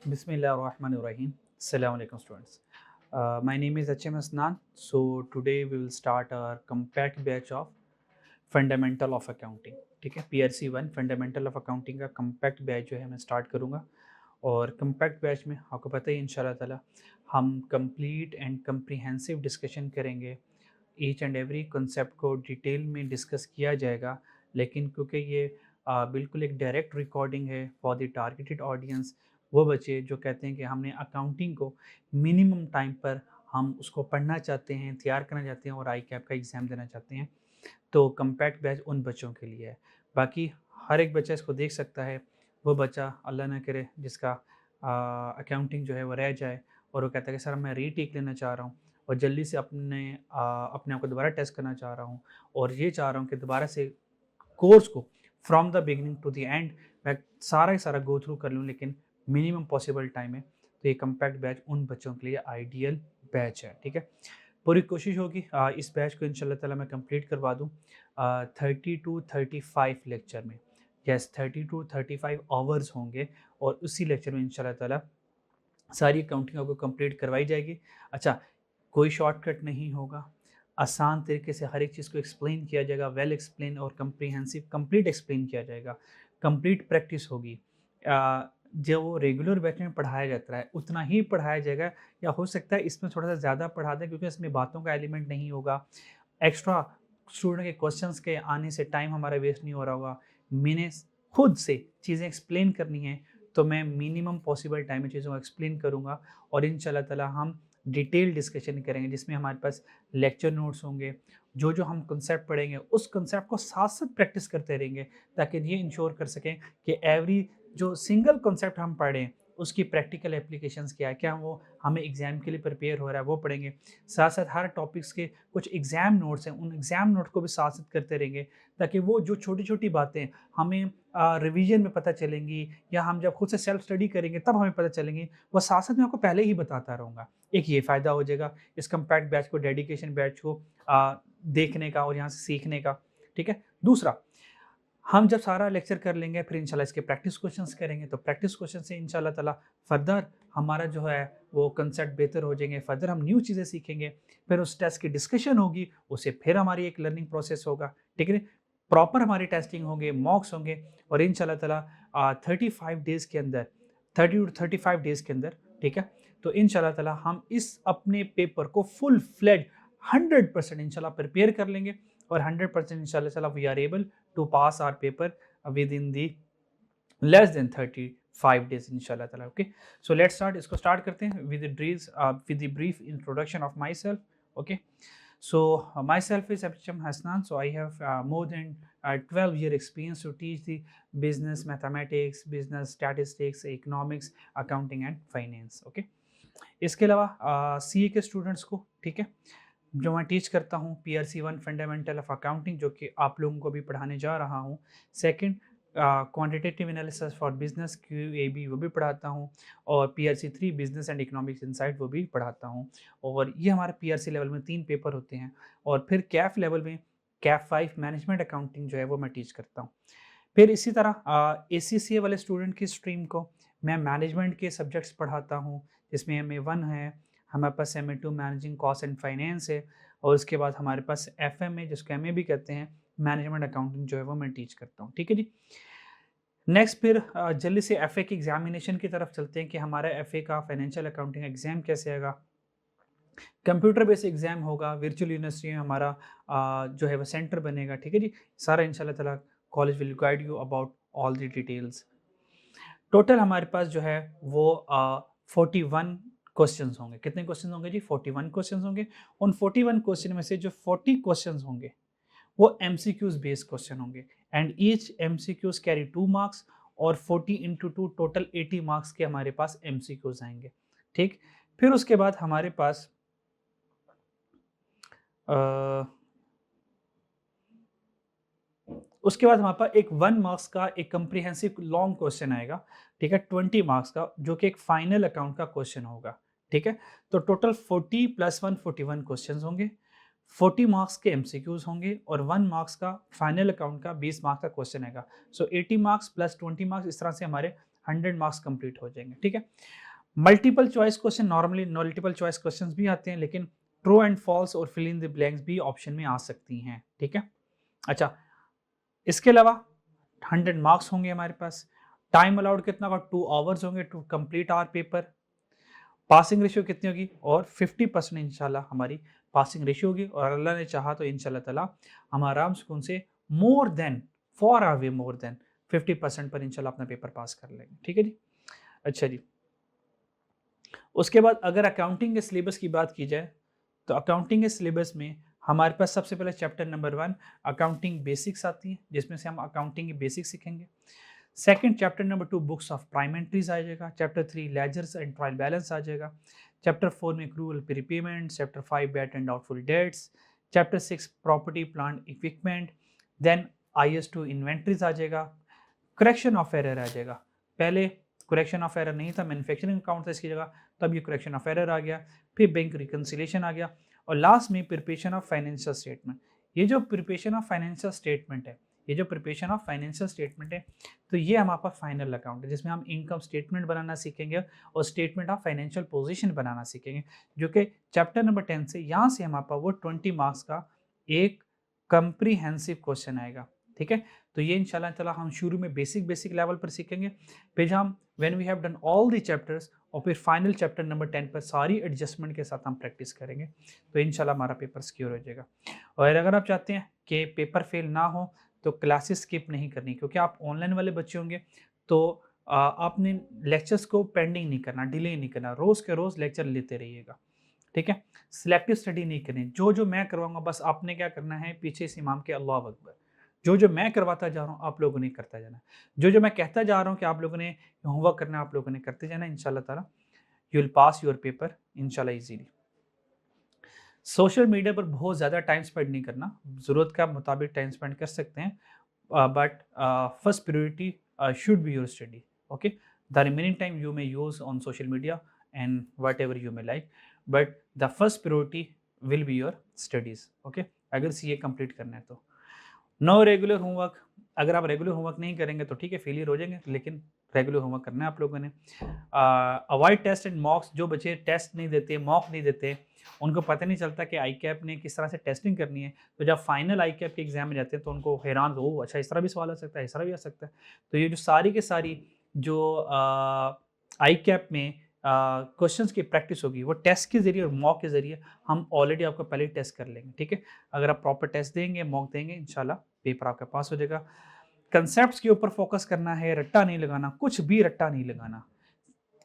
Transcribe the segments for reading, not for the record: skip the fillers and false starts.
Bismillahirrahmanirrahim. Assalamu alaikum students. My name is HM Asnan. So today we will start our compact batch of fundamental of accounting. ठीक है, PRC 1 fundamental of accounting का compact batch जो है मैं start करूँगा. और compact batch में आपको पता ही इंशाल्लाह ताला हम कंप्लीट एंड कम्प्रीहेंसिव डिस्कशन करेंगे. ईच एंड एवरी कंसेप्ट को डिटेल में डिस्कस किया जाएगा. लेकिन क्योंकि ये बिल्कुल एक डायरेक्ट रिकॉर्डिंग है फॉर द टारगेटेड ऑडियंस, वो बच्चे जो कहते हैं कि हमने अकाउंटिंग को मिनिमम टाइम पर हम उसको पढ़ना चाहते हैं, तैयार करना चाहते हैं और आई कैप का एग्ज़ाम देना चाहते हैं, तो कम्पैक्ट बैच उन बच्चों के लिए है. बाकी हर एक बच्चा इसको देख सकता है. वो बच्चा अल्लाह ना करे जिसका अकाउंटिंग जो है वो रह जाए और वो कहता है कि सर मैं रीटेक लेना चाह रहा हूँ और जल्दी से अपने आप को दोबारा टेस्ट करना चाह रहा हूँ और ये चाह रहा हूँ कि दोबारा से कोर्स को from the beginning to the end मैं सारा ही सारा गो थ्रू कर लूँ, लेकिन मिनिमम पॉसिबल टाइम है. तो ये कम्पैक्ट बैच उन बच्चों के लिए आइडियल बैच है. ठीक है, पूरी कोशिश होगी इस बैच को इंशाल्लाह ताला मैं कंप्लीट करवा दूँ 30 टू 35 लेक्चर में. यस, 30 टू 35 आवर्स होंगे और उसी लेक्चर में इंशाल्लाह ताला सारी अकाउंटिंग आपको कंप्लीट करवाई जाएगी. अच्छा, कोई शॉर्टकट नहीं होगा. आसान तरीके से हर एक चीज़ को एक्सप्लेन किया जाएगा, वेल एक्सप्लेन और कम्प्रीहेंसिव कंप्लीट एक्सप्लेन किया जाएगा. कंप्लीट प्रैक्टिस होगी. जो रेगुलर बैच में पढ़ाया जाता है उतना ही पढ़ाया जाएगा, या हो सकता है इसमें थोड़ा सा ज़्यादा पढ़ा दें क्योंकि इसमें बातों का एलिमेंट नहीं होगा. एक्स्ट्रा स्टूडेंट के क्वेश्चंस के आने से टाइम हमारा वेस्ट नहीं हो रहा होगा. मैंने खुद से चीज़ें एक्सप्लेन करनी है तो मैं मिनिमम पॉसिबल टाइम में चीज़ों को एक्सप्लेन करूँगा और इंशाल्लाह ताला हम डिटेल डिस्कशन करेंगे जिसमें हमारे पास लेक्चर नोट्स होंगे. जो जो हम कंसेप्ट पढ़ेंगे उस कंसेप्ट को साथ साथ प्रैक्टिस करते रहेंगे ताकि ये इंश्योर कर सकें कि एवरी जो सिंगल कंसेप्ट हम पढ़ें उसकी प्रैक्टिकल एप्लीकेशंस क्या है, क्या वो हमें एग्ज़ाम के लिए प्रिपेयर हो रहा है वो पढ़ेंगे. साथ साथ हर टॉपिक्स के कुछ एग्ज़ाम नोट्स हैं, उन एग्ज़ाम नोट को भी साथ साथ करते रहेंगे ताकि वो जो छोटी छोटी बातें हमें रिवीजन में पता चलेंगी या हम जब खुद से सेल्फ स्टडी करेंगे तब हमें पता चलेंगी, वो साथ साथ मैं आपको पहले ही बताता रहूँगा. एक ये फ़ायदा हो जाएगा इस कम्पैक्ट बैच को, डेडिकेशन बैच को देखने का और यहाँ से सीखने का. ठीक है, दूसरा, हम जब सारा लेक्चर कर लेंगे फिर इंशाल्लाह इसके प्रैक्टिस क्वेश्चंस करेंगे, तो प्रैक्टिस क्वेश्चन से इंशाल्लाह ताला फर्दर हमारा जो है वो कंसेप्ट बेहतर हो जाएंगे. फर्दर हम न्यू चीज़ें सीखेंगे, फिर उस टेस्ट की डिस्कशन होगी, उससे फिर हमारी एक लर्निंग प्रोसेस होगा. ठीक है, प्रॉपर हमारी टेस्टिंग होंगे, मॉक्स होंगे और इंशाल्लाह ताला 35 डेज़ के अंदर, 30 to 35 डेज़ के अंदर, ठीक है, तो इंशाल्लाह ताला हम इस अपने पेपर को फुल फ्लेड 100% इंशाल्लाह प्रिपेयर कर लेंगे और 100% इंशाल्लाह ताला we are able to pass our paper within the less than 35 days inshallah taala. Okay, so let's start. इसको start करते हैं with the brief introduction of myself. Okay, so myself is Abhishek Hasnan. So I have more than 12-year experience to teach the business mathematics, business statistics, economics, accounting and finance. Okay, इसके अलावा CA के students को, ठीक है, जो मैं teach करता हूँ PRC 1 फंडामेंटल ऑफ अकाउंटिंग, जो कि आप लोगों को भी पढ़ाने जा रहा हूँ. Second, quantitative analysis for business QAB वो भी पढ़ाता हूँ और PRC 3 business and economics insight वो भी पढ़ाता हूँ. और ये हमारे PRC लेवल में 3 पेपर होते हैं और फिर कैफ लेवल में कैफ 5 मैनेजमेंट अकाउंटिंग जो है वो मैं टीच करता हूँ. फिर इसी तरह ACCA वाले स्टूडेंट की स्ट्रीम को मैं मैनेजमेंट के सब्जेक्ट्स पढ़ाता हूँ, जिसमें MA1 है, हमारे पास MA2 managing cost and finance है और उसके बाद हमारे पास FM है जिसको MA भी कहते हैं, मैनेजमेंट अकाउंटिंग जो है वो मैं टीच करता हूँ. ठीक है जी. नेक्स्ट फिर जल्दी से FA की एग्जामिनेशन की तरफ चलते हैं कि हमारा FA का फाइनेंशियल अकाउंटिंग एग्जाम कैसे आएगा. कंप्यूटर बेस्ड एग्जाम होगा, वर्चुअल यूनिवर्सिटी में हमारा जो है वो सेंटर बनेगा. ठीक है जी, सारा इंशाल्लाह ताला college will guide you about all the details. Total हमारे पास जो है वो 41 क्वेश्चंस होंगे. कितने क्वेश्चन होंगे जी? 41 क्वेश्चंस होंगे. उन 41 क्वेश्चन में से जो 40 क्वेश्चंस होंगे वो MCQs बेस्ड क्वेश्चन होंगे and each MCQs carry 2 marks और 40 इंटू 2 टोटल 80 मार्क्स के हमारे पास MCQs आएंगे. ठीक, फिर उसके बाद हमारे पास उसके बाद हमारे पास एक 1 मार्क्स का एक कम्प्रिहेंसिव लॉन्ग क्वेश्चन आएगा. ठीक है, 20 मार्क्स का, जो कि एक फाइनल अकाउंट का क्वेश्चन होगा. ठीक है, तो टोटल 40 + 1 41 क्वेश्चंस होंगे. 40 मार्क्स के MCQs होंगे और 1 मार्क्स का फाइनल अकाउंट का 20 मार्क्स का क्वेश्चन आएगा. सो 80 मार्क्स + 20 मार्क्स, इस तरह से हमारे 100 मार्क्स कंप्लीट हो जाएंगे, ठीक है। Multiple choice question, normally multiple choice questions भी आते हैं, लेकिन ट्रू एंड फॉल्स और फिल इन द ब्लैंक्स भी ऑप्शन में आ सकती हैं, ठीक है। अच्छा, इसके अलावा 100 मार्क्स होंगे हमारे पास। टाइम अलाउड कितना होगा, 2 आवर्स होंगे to complete our paper. Passing ratio कितनी होगी, और 50% इंशाल्लाह हमारी पासिंग रेशियो होगी, और अल्लाह ने चाहा तो इंशाल्लाह ताला हम आराम से उनसे more than, for away more than 50% पर इंशाल्लाह अपना पेपर पास कर लेंगे, ठीक है जी। अच्छा जी, उसके बाद अगर अकाउंटिंग के सिलेबस की बात की जाए, तो अकाउंटिंग के सिलेबस में हमारे पास सबसे पहले चैप्टर नंबर 1 अकाउंटिंग बेसिक्स आती है, जिसमें से हम अकाउंटिंग के बेसिक्स सीखेंगे। Second chapter number 2 books of prime entries आ जाएगा। Chapter 3 ledgers and trial balance आ जाएगा। चैप्टर 4 में accrual prepayment. Chapter 5 bad and doubtful debts. Chapter 6 property plant equipment. Then IS2 inventories आ जाएगा। करेक्शन ऑफ एरर आ जाएगा। पहले करेक्शन ऑफ एरर नहीं था, मैन्युफैक्चरिंग अकाउंट था इसकी जगह, तब ये करेक्शन ऑफ एरर आ गया। फिर बैंक रिकन्सिलेशन आ गया, और लास्ट में प्रिपरेशन ऑफ फाइनेंशियल स्टेटमेंट। ये जो प्रिपरेशन ऑफ फाइनेंशियल स्टेटमेंट है, ये जो प्रिपरेशन ऑफ फाइनेंशियल स्टेटमेंट है, तो ये हमारे पास फाइनल अकाउंट है, जिसमें हम इनकम स्टेटमेंट बनाना सीखेंगे और स्टेटमेंट ऑफ फाइनेंशियल पोजीशन बनाना सीखेंगे, जो कि चैप्टर नंबर 10 से, यहाँ से हमारे पास वो 20 मार्क्स का एक कंप्रीहेंसिव क्वेश्चन आएगा, ठीक है। तो ये इंशाल्लाह ताला हम शुरू में बेसिक लेवल पर सीखेंगे, फिर हम when we have done all the chapters, और फिर फाइनल चैप्टर नंबर 10 पर सारी एडजस्टमेंट के साथ हम प्रैक्टिस करेंगे, तो इंशाल्लाह हमारा पेपर सिक्योर हो जाएगा। और अगर आप चाहते हैं कि पेपर फेल ना हो, तो क्लासेस स्किप नहीं करनी, क्योंकि आप ऑनलाइन वाले बच्चे होंगे, तो आपने लेक्चर्स को पेंडिंग नहीं करना, डिले नहीं करना, रोज़ के रोज़ लेक्चर लेते रहिएगा, ठीक है। सिलेक्टिव स्टडी नहीं करनी, जो मैं करवाऊंगा बस आपने क्या करना है, पीछे से इमाम के अल्लाह अकबर, जो मैं करवाता जा रहा हूँ आप लोगों ने करता जाना, जो मैं कहता जा रहा हूँ कि आप लोगों ने होमवर्क करना है, आप लोगों ने करते जाना, इंशाल्लाह ताला you will pass your paper इंशाल्लाह इजीली। सोशल मीडिया पर बहुत ज़्यादा टाइम स्पेंड नहीं करना, ज़रूरत के मुताबिक टाइम स्पेंड कर सकते हैं, but first priority should be your study, okay. The remaining time you may use on social media and whatever you may like, but the first priority will be your studies, okay। अगर CA complete करना है तो know regular homework, अगर आप regular homework नहीं करेंगे तो ठीक है, फेलियर हो जाएंगे, लेकिन रेगुलर होमवर्क करना है आप लोगों ने। अवॉइड टेस्ट एंड मॉक्स, जो बच्चे टेस्ट नहीं देते, मॉक नहीं देते, उनको पता नहीं चलता कि आई कैप ने किस तरह से टेस्टिंग करनी है, तो जब फाइनल आई कैप के एग्जाम में जाते हैं तो उनको हैरान हो, अच्छा इस तरह भी सवाल आ सकता है, इस तरह भी आ सकता है। तो ये जो सारी के सारी जो आई कैप में क्वेश्चंस की प्रैक्टिस होगी, वो टेस्ट के जरिए और मॉक के जरिए हम ऑलरेडी आपको पहले टेस्ट कर लेंगे, ठीक है। अगर आप प्रॉपर टेस्ट देंगे, मॉक देंगे, इंशाल्लाह पेपर आपका पास हो जाएगा। कंसेप्ट के ऊपर फोकस करना है, रट्टा नहीं लगाना, कुछ भी रट्टा नहीं लगाना,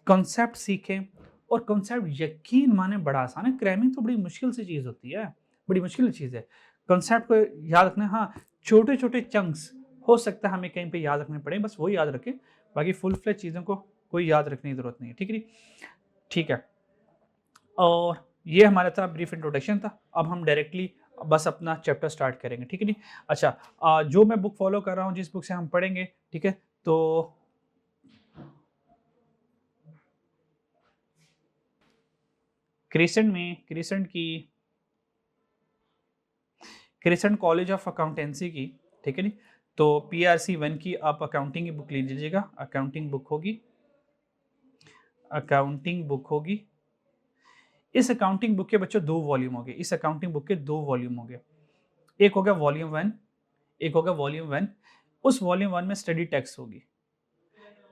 कॉन्सेप्ट सीखें, और कॉन्सेप्ट यकीन माने बड़ा आसान है, क्रैमिंग तो बड़ी मुश्किल सी चीज़ होती है, बड़ी मुश्किल चीज़ है। कॉन्सेप्ट को याद रखना, हाँ छोटे छोटे चंक्स हो सकता है हमें कहीं पे याद रखने पड़े, बस वो याद रखें, बाकी फुल फ्लेज चीज़ों को कोई याद रखने की ज़रूरत नहीं है, ठीक है जी। ठीक है, और ये हमारा था ब्रीफ इंट्रोडक्शन था। अब हम डायरेक्टली बस अपना चैप्टर स्टार्ट करेंगे, ठीक है जी। अच्छा, जो मैं बुक फॉलो कर रहा हूँ, जिस बुक से हम पढ़ेंगे, ठीक है, तो क्रिसेंट कॉलेज ऑफ अकाउंटेंसी की, ठीक है जी, तो PRC 1 की आप अकाउंटिंग की बुक ले लीजिएगा। अकाउंटिंग बुक होगी। इस अकाउंटिंग बुक के बच्चों 2 वॉल्यूम हो गए, इस अकाउंटिंग बुक के 2 वॉल्यूम हो गए। एक हो गया वॉल्यूम 1, एक होगा वॉल्यूम 1, उस वॉल्यूम 1 में स्टडी टेक्स्ट होगी।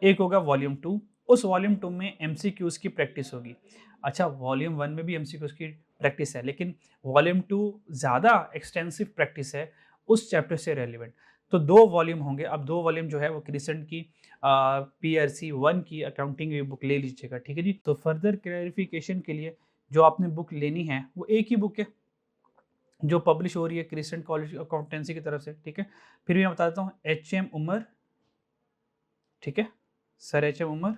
एक होगा वॉल्यूम 2, उस वॉल्यूम 2 में MCQs की प्रैक्टिस होगी। अच्छा, वॉल्यूम 1 में भी MCQs की प्रैक्टिस है, लेकिन वॉल्यूम 2 ज़्यादा एक्सटेंसिव प्रैक्टिस है उस चैप्टर से रेलिवेंट। तो 2 वॉल्यूम होंगे। अब 2 वॉल्यूम जो है वो क्रिसेंट की PRC 1 की अकाउंटिंग की बुक ले लीजिएगा, ठीक है जी। तो फर्दर क्लैरिफिकेशन के लिए जो आपने बुक लेनी है वो एक ही बुक है जो पब्लिश हो रही है क्रिसेंट कॉलेज अकाउंटेंसी की तरफ से, ठीक है। फिर भी मैं बता देता हूँ, HM उमर, ठीक है, सर HM उमर,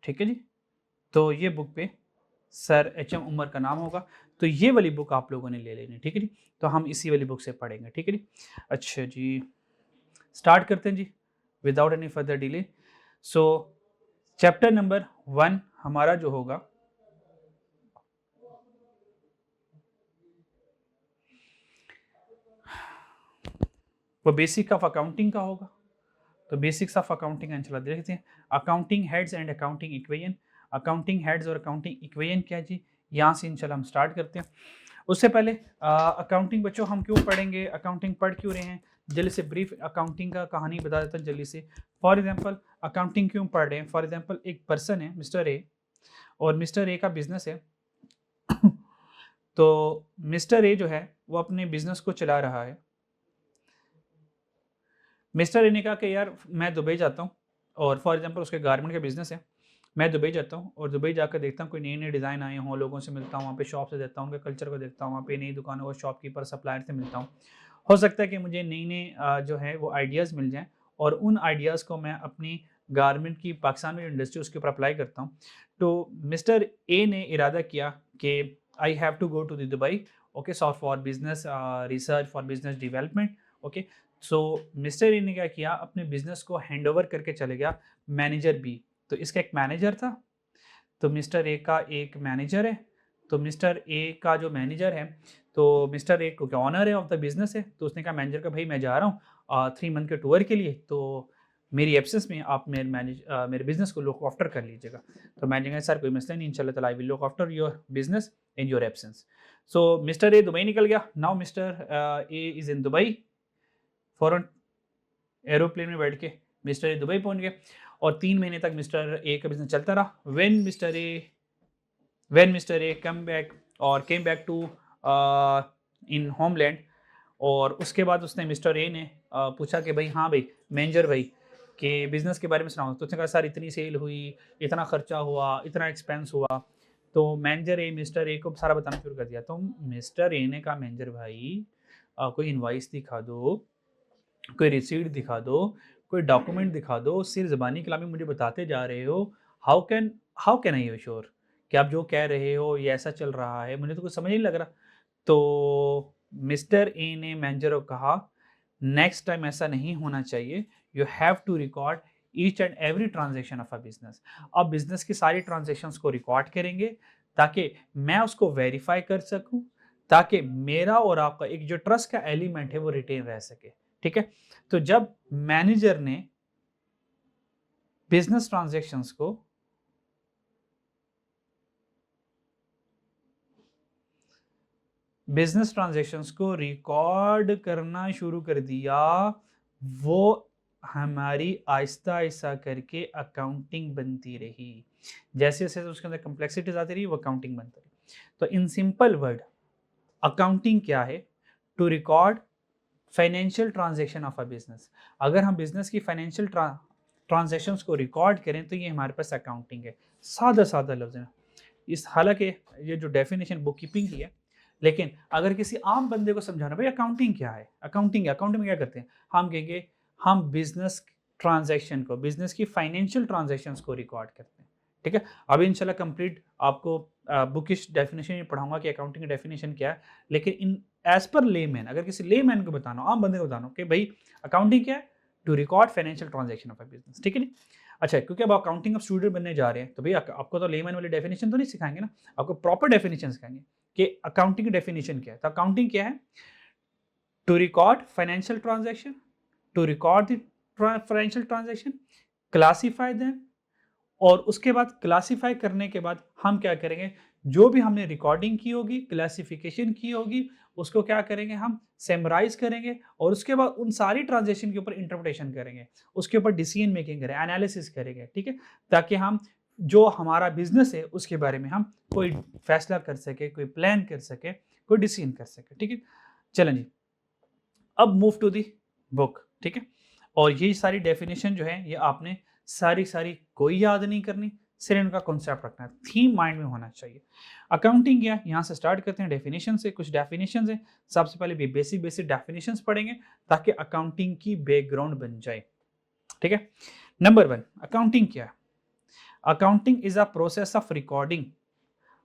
ठीक है जी। तो ये बुक पे सर HM उमर का नाम होगा, तो ये वाली बुक आप लोगों ने ले लेनी, ठीक है जी। तो हम इसी वाली बुक से पढ़ेंगे, ठीक है जी। अच्छा जी, स्टार्ट करते हैं जी without any further delay. So chapter number 1 हमारा जो होगा, वो बेसिक ऑफ अकाउंटिंग का होगा। तो बेसिक्स ऑफ अकाउंटिंग इंशाल्लाह देखते हैं। Accounting heads and accounting equation. Accounting heads और अकाउंटिंग इक्वेशन क्या है जी, यहाँ से इंशाल्लाह हम स्टार्ट करते हैं। उससे पहले अकाउंटिंग बच्चों हम क्यों पढ़ेंगे, अकाउंटिंग पढ़ क्यों रहे हैं, जल्दी से ब्रीफ अकाउंटिंग का कहानी बता देता हूँ जल्दी से। फॉर एग्जांपल अकाउंटिंग क्यों पढ़ रहे हैं, फॉर एग्जांपल एक पर्सन है मिस्टर ए, और मिस्टर ए का बिजनेस है तो मिस्टर ए जो है वो अपने बिजनेस को चला रहा है। मिस्टर ए ने कहा कि यार मैं दुबई जाता हूँ, और फॉर एग्जांपल उसके गारमेंट का बिजनेस है, मैं दुबई जाता हूँ और दुबई जाकर देखता हूँ कोई नए नए डिज़ाइन आए हों, लोगों से मिलता हूँ, वहाँ पे शॉप से देखता हूँ, उनके कल्चर को देखता हूँ, वहाँ पे नई दुकानों को शॉपकीपर सप्लायर से मिलता हूँ। हो सकता है कि मुझे नई नई जो है वो आइडियाज़ मिल जाएँ, और उन आइडियाज़ को मैं अपनी गारमेंट की पाकिस्तान में इंडस्ट्री उसके ऊपर अप्लाई करता हूँ। तो मिस्टर ए ने इरादा किया कि I have to go to the Dubai, okay, so for business research, for business development, okay. So mister A ने क्या किया, अपने बिजनेस को हैंड ओवर करके चले गया मैनेजर बी। तो इसका एक मैनेजर था, तो मिस्टर ए का एक मैनेजर है, तो मिस्टर ए का जो मैनेजर है, तो मिस्टर ए को ऑनर है ऑफ द बिजनेस है, तो उसने कहा मैनेजर का भाई मैं जा रहा हूँ 3 मंथ के टूर के लिए, तो मेरी एब्सेंस में आप मेरे बिजनेस को लुक आफ्टर कर लीजिएगा। तो मैनेजर कहा सर कोई मसला नहीं, इंशाल्लाह ताला I will look after your business in your absence. So mister A Dubai निकल गया। Now mister A is in Dubai, foreign aeroplane में बैठ के मिस्टर ए दुबई पहुंच गए, और 3 महीने तक मिस्टर ए का बिजनेस चलता रहा। When mister A come back और came back to in homeland, और उसके बाद उसने मिस्टर ए ने पूछा कि भाई हाँ भाई मैनेजर भाई के बिजनेस के बारे में सुनाओ। तो उसने कहा सर इतनी सेल हुई, इतना खर्चा हुआ, इतना एक्सपेंस हुआ। तो मैनेजर ए मिस्टर ए को सारा बताना शुरू कर दिया। तो मिस्टर ए ने कहा मैनेजर भाई कोई इनवाइस दिखा दो, कोई रिसीट दिखा दो, कोई डॉक्यूमेंट दिखा दो, सिर्फ ज़बानी कलामी मुझे बताते जा रहे हो। हाउ कैन आई श्योर कि आप जो कह रहे हो ये ऐसा चल रहा है, मुझे तो कुछ समझ नहीं लग रहा। तो मिस्टर ए ने मैनेजर को कहा नेक्स्ट टाइम ऐसा नहीं होना चाहिए, you have to record each and every transaction of a business. अब बिजनेस की सारी ट्रांजेक्शंस को रिकॉर्ड करेंगे ताकि मैं उसको वेरीफाई कर सकूं, ताकि मेरा और आपका एक जो ट्रस्ट का एलिमेंट है वो रिटेन रह सके। ठीक है, तो जब मैनेजर ने बिजनेस ट्रांजैक्शंस को रिकॉर्ड करना शुरू कर दिया, वो हमारी आहिस्ता आहिस्ता करके अकाउंटिंग बनती रही। जैसे जैसे उसके अंदर कम्प्लेक्सिटीज आती रही वो अकाउंटिंग बनती रही। तो इन सिंपल वर्ड अकाउंटिंग क्या है, to record financial transaction of a business. अगर हम बिजनेस की फाइनेंशियल ट्रांजैक्शंस को रिकॉर्ड करें तो ये हमारे पास अकाउंटिंग है। सादा सादा लफ्ज़ है इस, हालांकि ये जो डेफिनेशन बुक कीपिंग की है, लेकिन अगर किसी आम बंदे को समझाना भाई अकाउंटिंग क्या है, अकाउंटिंग में क्या करते हैं, हम कहेंगे हम बिजनेस ट्रांजैक्शन को, बिजनेस की फाइनेंशियल ट्रांजैक्शंस को रिकॉर्ड करते हैं। ठीक है, अभी इंशाल्लाह कंप्लीट आपको बुकिश डेफिनेशन ही पढ़ाऊंगा कि अकाउंटिंग की डेफिनेशन क्या है, लेकिन इन एज पर लेमैन, अगर किसी लेमैन को बताना, आम बंदे को बताना कि भाई अकाउंटिंग क्या है, to record financial transaction of a business. ठीक है नहीं, अच्छा क्योंकि अब अकाउंटिंग ऑफ स्टूडेंट बनने जा रहे हैं तो भाई आपको तो लेमैन वाली डेफिनेशन तो नहीं सिखाएंगे ना, आपको प्रॉपर डेफिनेशन सिखाएंगे कि अकाउंटिंग की डेफिनेशन क्या है। तो अकाउंटिंग क्या है, to record financial transaction, to record the financial transaction, classify them, और उसके बाद क्लासीफाई करने के बाद हम क्या करेंगे, जो भी हमने रिकॉर्डिंग की होगी, क्लासिफिकेशन की होगी, उसको क्या करेंगे, हम समराइज करेंगे, और उसके बाद उन सारी ट्रांजेक्शन के ऊपर इंटरप्रिटेशन करेंगे, उसके ऊपर डिसीजन मेकिंग करेंगे, एनालिसिस करेंगे। ठीक है, ताकि हम जो हमारा बिजनेस है उसके बारे में हम कोई फैसला कर सके, कोई प्लान कर सके, कोई डिसीजन कर सके। ठीक है, चलें जी, अब मूव टू दी बुक। ठीक है, और ये सारी डेफिनेशन जो है ये आपने सारी कोई याद नहीं करनी, सिर्फ इनका कॉन्सेप्ट रखना है, थीम माइंड में होना चाहिए। अकाउंटिंग क्या, यहाँ से स्टार्ट करते हैं डेफिनेशन से। कुछ डेफिनेशन है, सबसे पहले भी बेसिक डेफिनेशंस पढ़ेंगे ताकि अकाउंटिंग की बैकग्राउंड बन जाए। ठीक है, नंबर 1 अकाउंटिंग क्या है, accounting is a process of recording.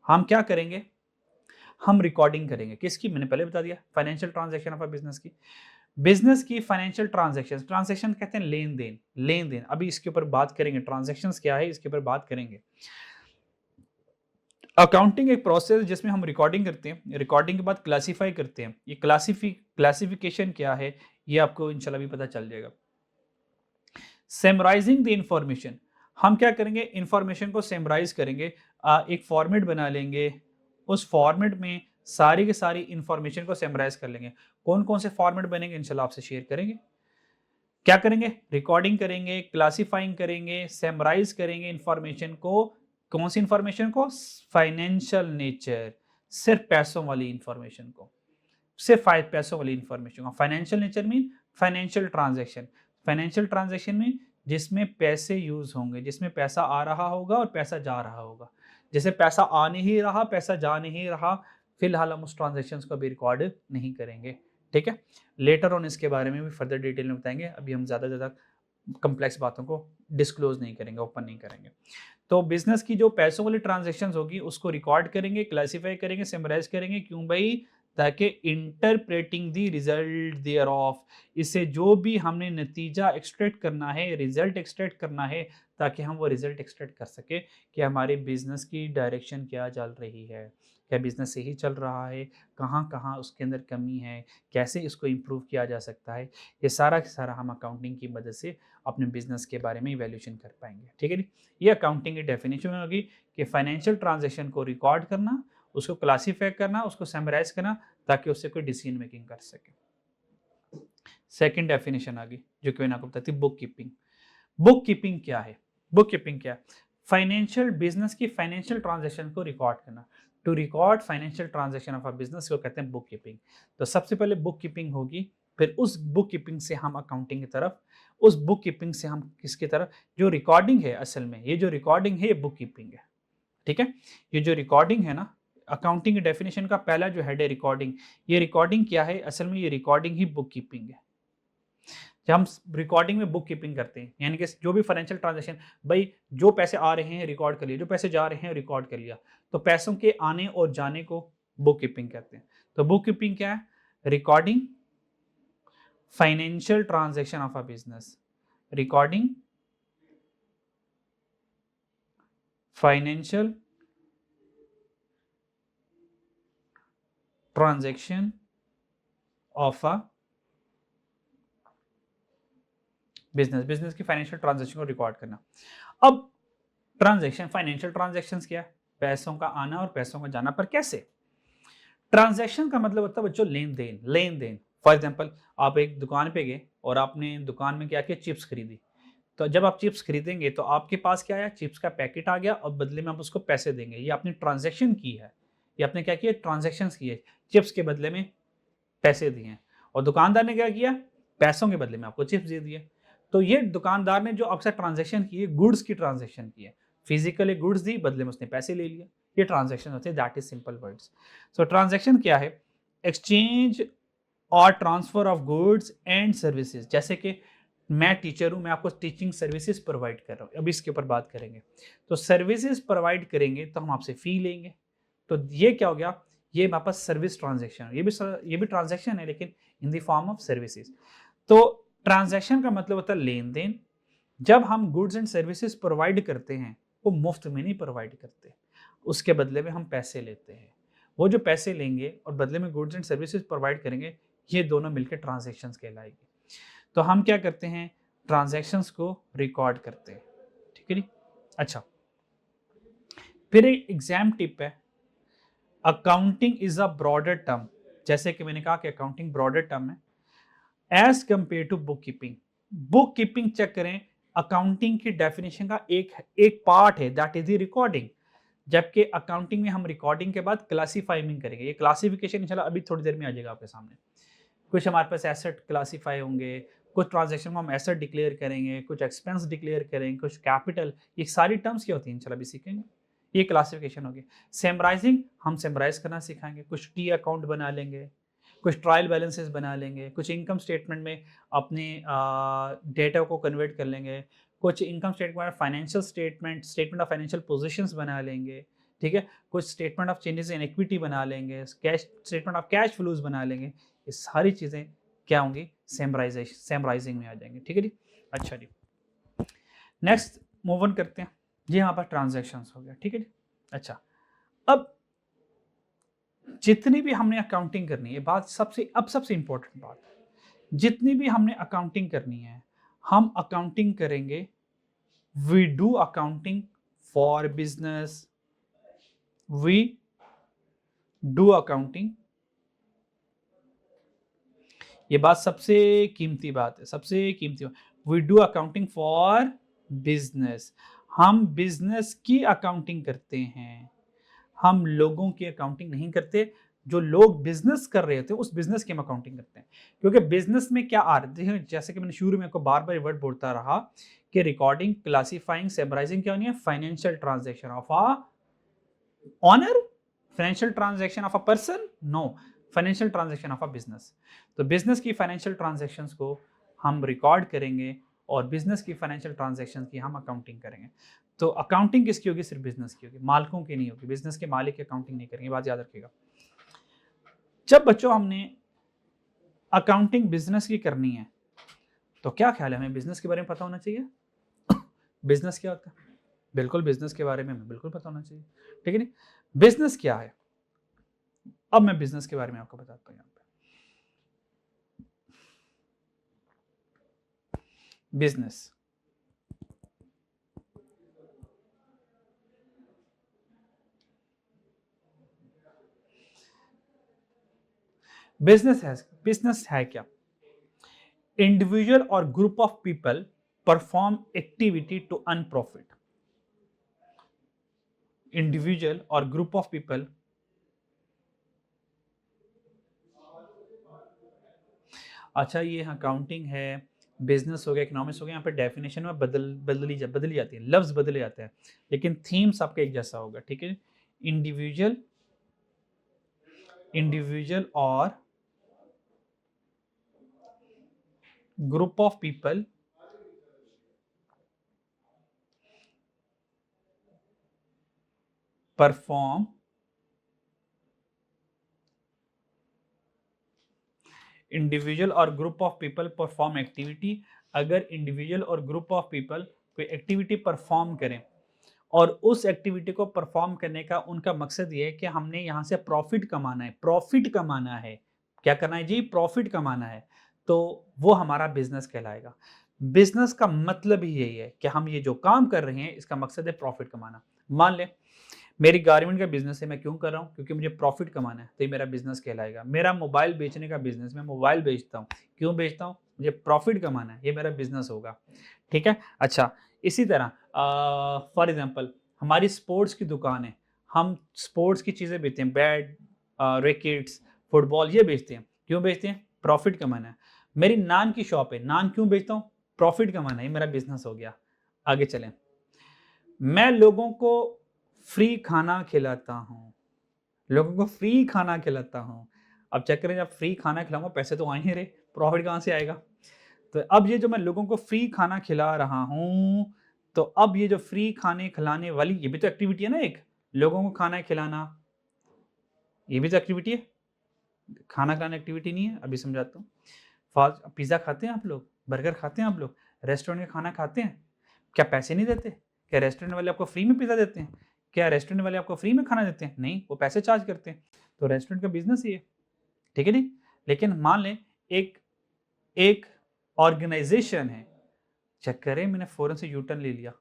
हम क्या करेंगे, हम रिकॉर्डिंग करेंगे किसकी, मैंने पहले बता दिया, financial transaction of a business की फाइनेंशियल ट्रांजैक्शन कहते हैं लेन देन। अभी इसके ऊपर बात करेंगे, ट्रांजैक्शंस क्या है इसके ऊपर बात करेंगे। अकाउंटिंग एक प्रोसेस जिसमें हम रिकॉर्डिंग करते हैं, रिकॉर्डिंग के बाद क्लासीफाई करते हैं। ये क्लासिफिकेशन क्या है ये आपको इंशाल्लाह भी पता चल जाएगा। सेमराइजिंग द इंफॉर्मेशन, हम क्या करेंगे, इंफॉर्मेशन को सेमराइज करेंगे, एक फॉर्मेट बना लेंगे, उस फॉर्मेट में सारी की सारी इंफॉर्मेशन को सेमराइज कर लेंगे। कौन कौन से फॉर्मेट बनेंगे इंशाल्लाह आपसे शेयर करेंगे। क्या करेंगे, रिकॉर्डिंग करेंगे, क्लासिफाइंग करेंगे, सेमराइज करेंगे इंफॉर्मेशन को। कौन सी इंफॉर्मेशन को, फाइनेंशियल नेचर, सिर्फ पैसों वाली इंफॉर्मेशन को, सिर्फ पैसों वाली इंफॉर्मेशन को। Financial nature mean financial transaction, financial transaction में जिसमें पैसे यूज होंगे, जिसमें पैसा आ रहा होगा और पैसा जा रहा होगा। जैसे पैसा आ नहीं रहा, पैसा जा नहीं रहा, फिलहाल हम उस ट्रांजैक्शन को भी रिकॉर्ड नहीं करेंगे। ठीक है, लेटर ऑन इसके बारे में भी फर्दर डिटेल में बताएंगे। अभी हम ज़्यादा कम्प्लेक्स बातों को डिस्क्लोज नहीं करेंगे, ओपन नहीं करेंगे। तो बिजनेस की जो पैसों वाली ट्रांजैक्शंस होगी उसको रिकॉर्ड करेंगे, क्लासिफाई करेंगे, समराइज करेंगे। क्यों भाई, ताकि interpreting the result thereof, इससे जो भी हमने नतीजा एक्सट्रैक्ट करना है, रिजल्ट एक्सट्रैक्ट करना है, ताकि हम वो रिजल्ट एक्सट्रैक्ट कर सके कि हमारे बिजनेस की डायरेक्शन क्या चल रही है, क्या बिजनेस सही चल रहा है, कहाँ कहाँ उसके अंदर कमी है, कैसे इसको इम्प्रूव किया जा सकता है। ये सारा का सारा हम अकाउंटिंग की मदद से अपने बिजनेस के बारे में इवैल्यूएशन कर पाएंगे। ठीक है जी, ये अकाउंटिंग की डेफिनेशन होगी कि फाइनेंशियल ट्रांजैक्शन को रिकॉर्ड करना, उसको क्लासीफाई करना, उसको समराइज करना, ताकि उससे कोई डिसीजन मेकिंग कर सके। सेकंड डेफिनेशन आ गई जो कि मैंने आपको बताई थी, बुक कीपिंग। बुक कीपिंग क्या है, बुक कीपिंग क्या है, फाइनेंशियल बिजनेस की फाइनेंशियल ट्रांजैक्शन को रिकॉर्ड करना। To record financial transaction of a business को कहते हैं बुक कीपिंग। तो सबसे पहले बुक कीपिंग होगी, फिर उस बुक कीपिंग से हम अकाउंटिंग की तरफ, उस बुक कीपिंग से हम किसकी तरफ, जो रिकॉर्डिंग है, असल में ये जो रिकॉर्डिंग है ये बुक कीपिंग है। ठीक है, ये जो रिकॉर्डिंग है ना, अकाउंटिंग की डेफिनेशन का पहला जो हेड है रिकॉर्डिंग, ये रिकॉर्डिंग क्या है, असल में ये रिकॉर्डिंग ही बुक कीपिंग है। जब हम रिकॉर्डिंग में बुक कीपिंग करते हैं, यानी कि जो भी फाइनेंशियल ट्रांजैक्शन, भाई जो पैसे आ रहे हैं रिकॉर्ड कर लिया, जो पैसे जा रहे हैं रिकॉर्ड कर लिया, तो पैसों के आने और जाने को बुक कीपिंग कहते हैं। तो बुक कीपिंग क्या है, recording financial transaction of a business, recording financial transaction of a business, business की फाइनेंशियल ट्रांजैक्शन को रिकॉर्ड करना। अब ट्रांजैक्शन, फाइनेंशियल ट्रांजैक्शंस क्या है, पैसों का आना और पैसों का जाना। पर कैसे, ट्रांजैक्शन का मतलब होता है बच्चों लेन देन, लेन देन। फॉर एग्जांपल, आप एक दुकान पे गए और आपने दुकान में क्या किया, चिप्स खरीदी। तो जब आप चिप्स खरीदेंगे तो आपके पास क्या आया, चिप्स का पैकेट आ गया और बदले में आप उसको पैसे देंगे। ये आपने ट्रांजैक्शन की है, ये आपने क्या किया, ट्रांजैक्शंस की है, चिप्स के बदले में पैसे दिए हैं। और दुकानदार ने क्या किया, पैसों के बदले में आपको चिप्स दे दिए। तो ये दुकानदार ने जो आपसे ट्रांजैक्शन की है, गुड्स की ट्रांजैक्शन की है, फिजिकली गुड्स दी, बदले में उसने पैसे ले लिए। ये ट्रांजैक्शन होते हैं, that is simple words. So transaction क्या है, एक्सचेंज और transfer of goods and services. जैसे कि मैं टीचर हूं, मैं आपको टीचिंग सर्विसेज प्रोवाइड कर रहा हूं, अभी इसके ऊपर बात करेंगे। तो सर्विसेज प्रोवाइड करेंगे तो हम आपसे फी लेंगे। तो ये क्या हो गया, ये वापस सर्विस ट्रांजैक्शन, ये भी ट्रांजैक्शन है लेकिन in the form of services. तो ट्रांजैक्शन का मतलब होता है लेन देन। जब हम गुड्स एंड सर्विसेज प्रोवाइड करते हैं, वो मुफ्त में नहीं प्रोवाइड करते, उसके बदले में हम पैसे लेते हैं। वो जो पैसे लेंगे और बदले में गुड्स एंड सर्विसेज प्रोवाइड करेंगे, ये दोनों मिलकर ट्रांजैक्शंस कहलाएगी। तो हम क्या करते हैं, ट्रांजैक्शंस को रिकॉर्ड करते हैं। ठीक है जी, अच्छा, फिर एक एग्जाम टिप है, accounting is a broader term. जैसे कि मैंने कहा कि अकाउंटिंग ब्रॉडर टर्म है as compare to book keeping. Book keeping check करें, अकाउंटिंग की डेफिनेशन का एक एक पार्ट है, दैट इज द रिकॉर्डिंग। जबकि अकाउंटिंग में हम रिकॉर्डिंग के बाद क्लासीफाइंग करेंगे। ये क्लासिफिकेशन इंशाल्लाह अभी थोड़ी देर में आ जाएगा आपके सामने। कुछ हमारे पास एसेट क्लासीफाई होंगे, कुछ ट्रांजैक्शन को हम एसेट डिक्लेयर करेंगे, कुछ एक्सपेंस डिक्लेयर करेंगे, कुछ कैपिटल। ये सारी टर्म्स क्या होती हैं इंशाल्लाह अभी सीखेंगे। ये क्लासिफिकेशन होगी। सेमराइजिंग, हम सेमराइज करना सिखाएंगे, कुछ टी अकाउंट बना लेंगे, कुछ ट्रायल बैलेंसेस बना लेंगे, कुछ इनकम स्टेटमेंट में अपने डेटा को कन्वर्ट कर लेंगे, कुछ इनकम स्टेटमेंट में financial statement, statement of financial positions बना लेंगे। ठीक है, कुछ statement of changes in equity बना लेंगे, cash statement of cash flows बना लेंगे। ये सारी चीज़ें क्या होंगी, सेमराइजिंग में आ जाएंगे। ठीक है जी, अच्छा जी, नेक्स्ट मूव ऑन करते हैं जी। यहाँ पर ट्रांजैक्शंस हो गया। ठीक है जी, अच्छा, अब जितनी भी हमने अकाउंटिंग करनी है, बात सबसे इंपॉर्टेंट बात, जितनी भी हमने अकाउंटिंग करनी है, हम अकाउंटिंग करेंगे, we do accounting for business, we do accounting, ये बात सबसे कीमती बात है, सबसे कीमती बात, we do accounting for business, हम बिजनेस की अकाउंटिंग करते हैं, हम लोगों की अकाउंटिंग नहीं करते। जो लोग बिजनेस कर रहे थे उस बिजनेस की हम अकाउंटिंग करते हैं, क्योंकि बिजनेस में क्या आ रहा है, जैसे कि मैंने शुरू में आपको बार बार वर्ड बोलता रहा कि रिकॉर्डिंग, क्लासिफाइंग, समराइजिंग क्या होनी है, financial transaction of a owner, financial transaction of a person, no, financial transaction of a business. तो बिजनेस की फाइनेंशियल ट्रांजैक्शंस को हम रिकॉर्ड करेंगे और बिजनेस की फाइनेंशियल ट्रांजैक्शन की हम अकाउंटिंग करेंगे। तो अकाउंटिंग किसकी होगी, सिर्फ बिजनेस की होगी, मालिकों की नहीं होगी, बिजनेस के मालिक की अकाउंटिंग नहीं करेंगे, बात याद रखिएगा। जब बच्चों हमने अकाउंटिंग बिजनेस की करनी है तो क्या ख्याल है, हमें बिजनेस के बारे में पता होना चाहिए। बिजनेस क्या होता है, बिल्कुल बिजनेस के बारे में हमें बिल्कुल पता होना चाहिए, ठीक है नहीं। बिजनेस क्या है, अब मैं बिजनेस के बारे में आपको बताता हूँ। यहाँ पे बिजनेस, बिजनेस है क्या, इंडिविजुअल और group of people perform activity to earn profit, individual और ग्रुप ऑफ पीपल, अच्छा ये अकाउंटिंग है, बिजनेस हो गया, इकोनॉमिक्स हो गया, यहाँ पे डेफिनेशन में बदली जाती है, लफ्ज बदले जाते हैं, लेकिन थीम्स आपका एक जैसा होगा, ठीक है। इंडिविजुअल, इंडिविजुअल और group of people perform individual और group of people perform activity, अगर इंडिविजुअल और ग्रुप ऑफ पीपल कोई एक्टिविटी परफॉर्म करें और उस एक्टिविटी को परफॉर्म करने का उनका मकसद ये है कि हमने यहाँ से प्रॉफिट कमाना है, प्रॉफिट कमाना है, क्या करना है जी, प्रॉफिट कमाना है, तो वो हमारा बिजनेस कहलाएगा। बिजनेस का मतलब ही यही है कि हम ये जो काम कर रहे हैं इसका मकसद है प्रॉफिट कमाना। मान ले मेरी गारमेंट का बिजनेस है, मैं क्यों कर रहा हूँ, क्योंकि मुझे प्रॉफिट कमाना है, तो ये मेरा बिजनेस कहलाएगा। मेरा मोबाइल बेचने का बिजनेस, मैं मोबाइल बेचता हूँ, क्यों बेचता हूँ, मुझे प्रॉफिट कमाना है, ये मेरा बिजनेस होगा, ठीक है। अच्छा, इसी तरह फॉर एग्जांपल हमारी स्पोर्ट्स की दुकान है, हम स्पोर्ट्स की चीज़ें बेचते हैं, बैट, रैकेट्स, फुटबॉल, ये बेचते हैं, क्यों बेचते हैं, प्रॉफिट कमाना है। मेरी नान की शॉप है, नान क्यों बेचता हूँ, प्रॉफिट कमाना है, ये मेरा बिजनेस हो गया। आगे चलें, मैं लोगों को फ्री खाना खिलाता हूँ, लोगों को फ्री खाना खिलाता हूँ। अब चेक करें, जब फ्री खाना खिलाऊंगा पैसे तो आ ही नहीं रहे, प्रॉफिट कहाँ से आएगा। तो अब ये जो मैं लोगों को फ्री खाना खिला रहा हूँ, तो अब ये जो फ्री खाने खिलाने वाली, ये भी तो एक्टिविटी है ना, एक लोगों को खाना खिलाना, ये भी तो एक्टिविटी है, खाना खिलाना एक्टिविटी नहीं है, अभी समझाता हूँ। पिज्ज़ा खाते हैं आप लोग, बर्गर खाते हैं आप लोग, रेस्टोरेंट में खाना खाते हैं, क्या पैसे नहीं देते, क्या रेस्टोरेंट वाले आपको फ्री में पिज़्ज़ा देते हैं, क्या रेस्टोरेंट वाले आपको फ्री में खाना देते हैं, नहीं, वो पैसे चार्ज करते हैं। तो रेस्टोरेंट का बिजनेस ही है, ठीक है नहीं। लेकिन मान लें एक एक ऑर्गेनाइजेशन है, चेक करें, मैंने फौरन से यू टर्न ले लिया,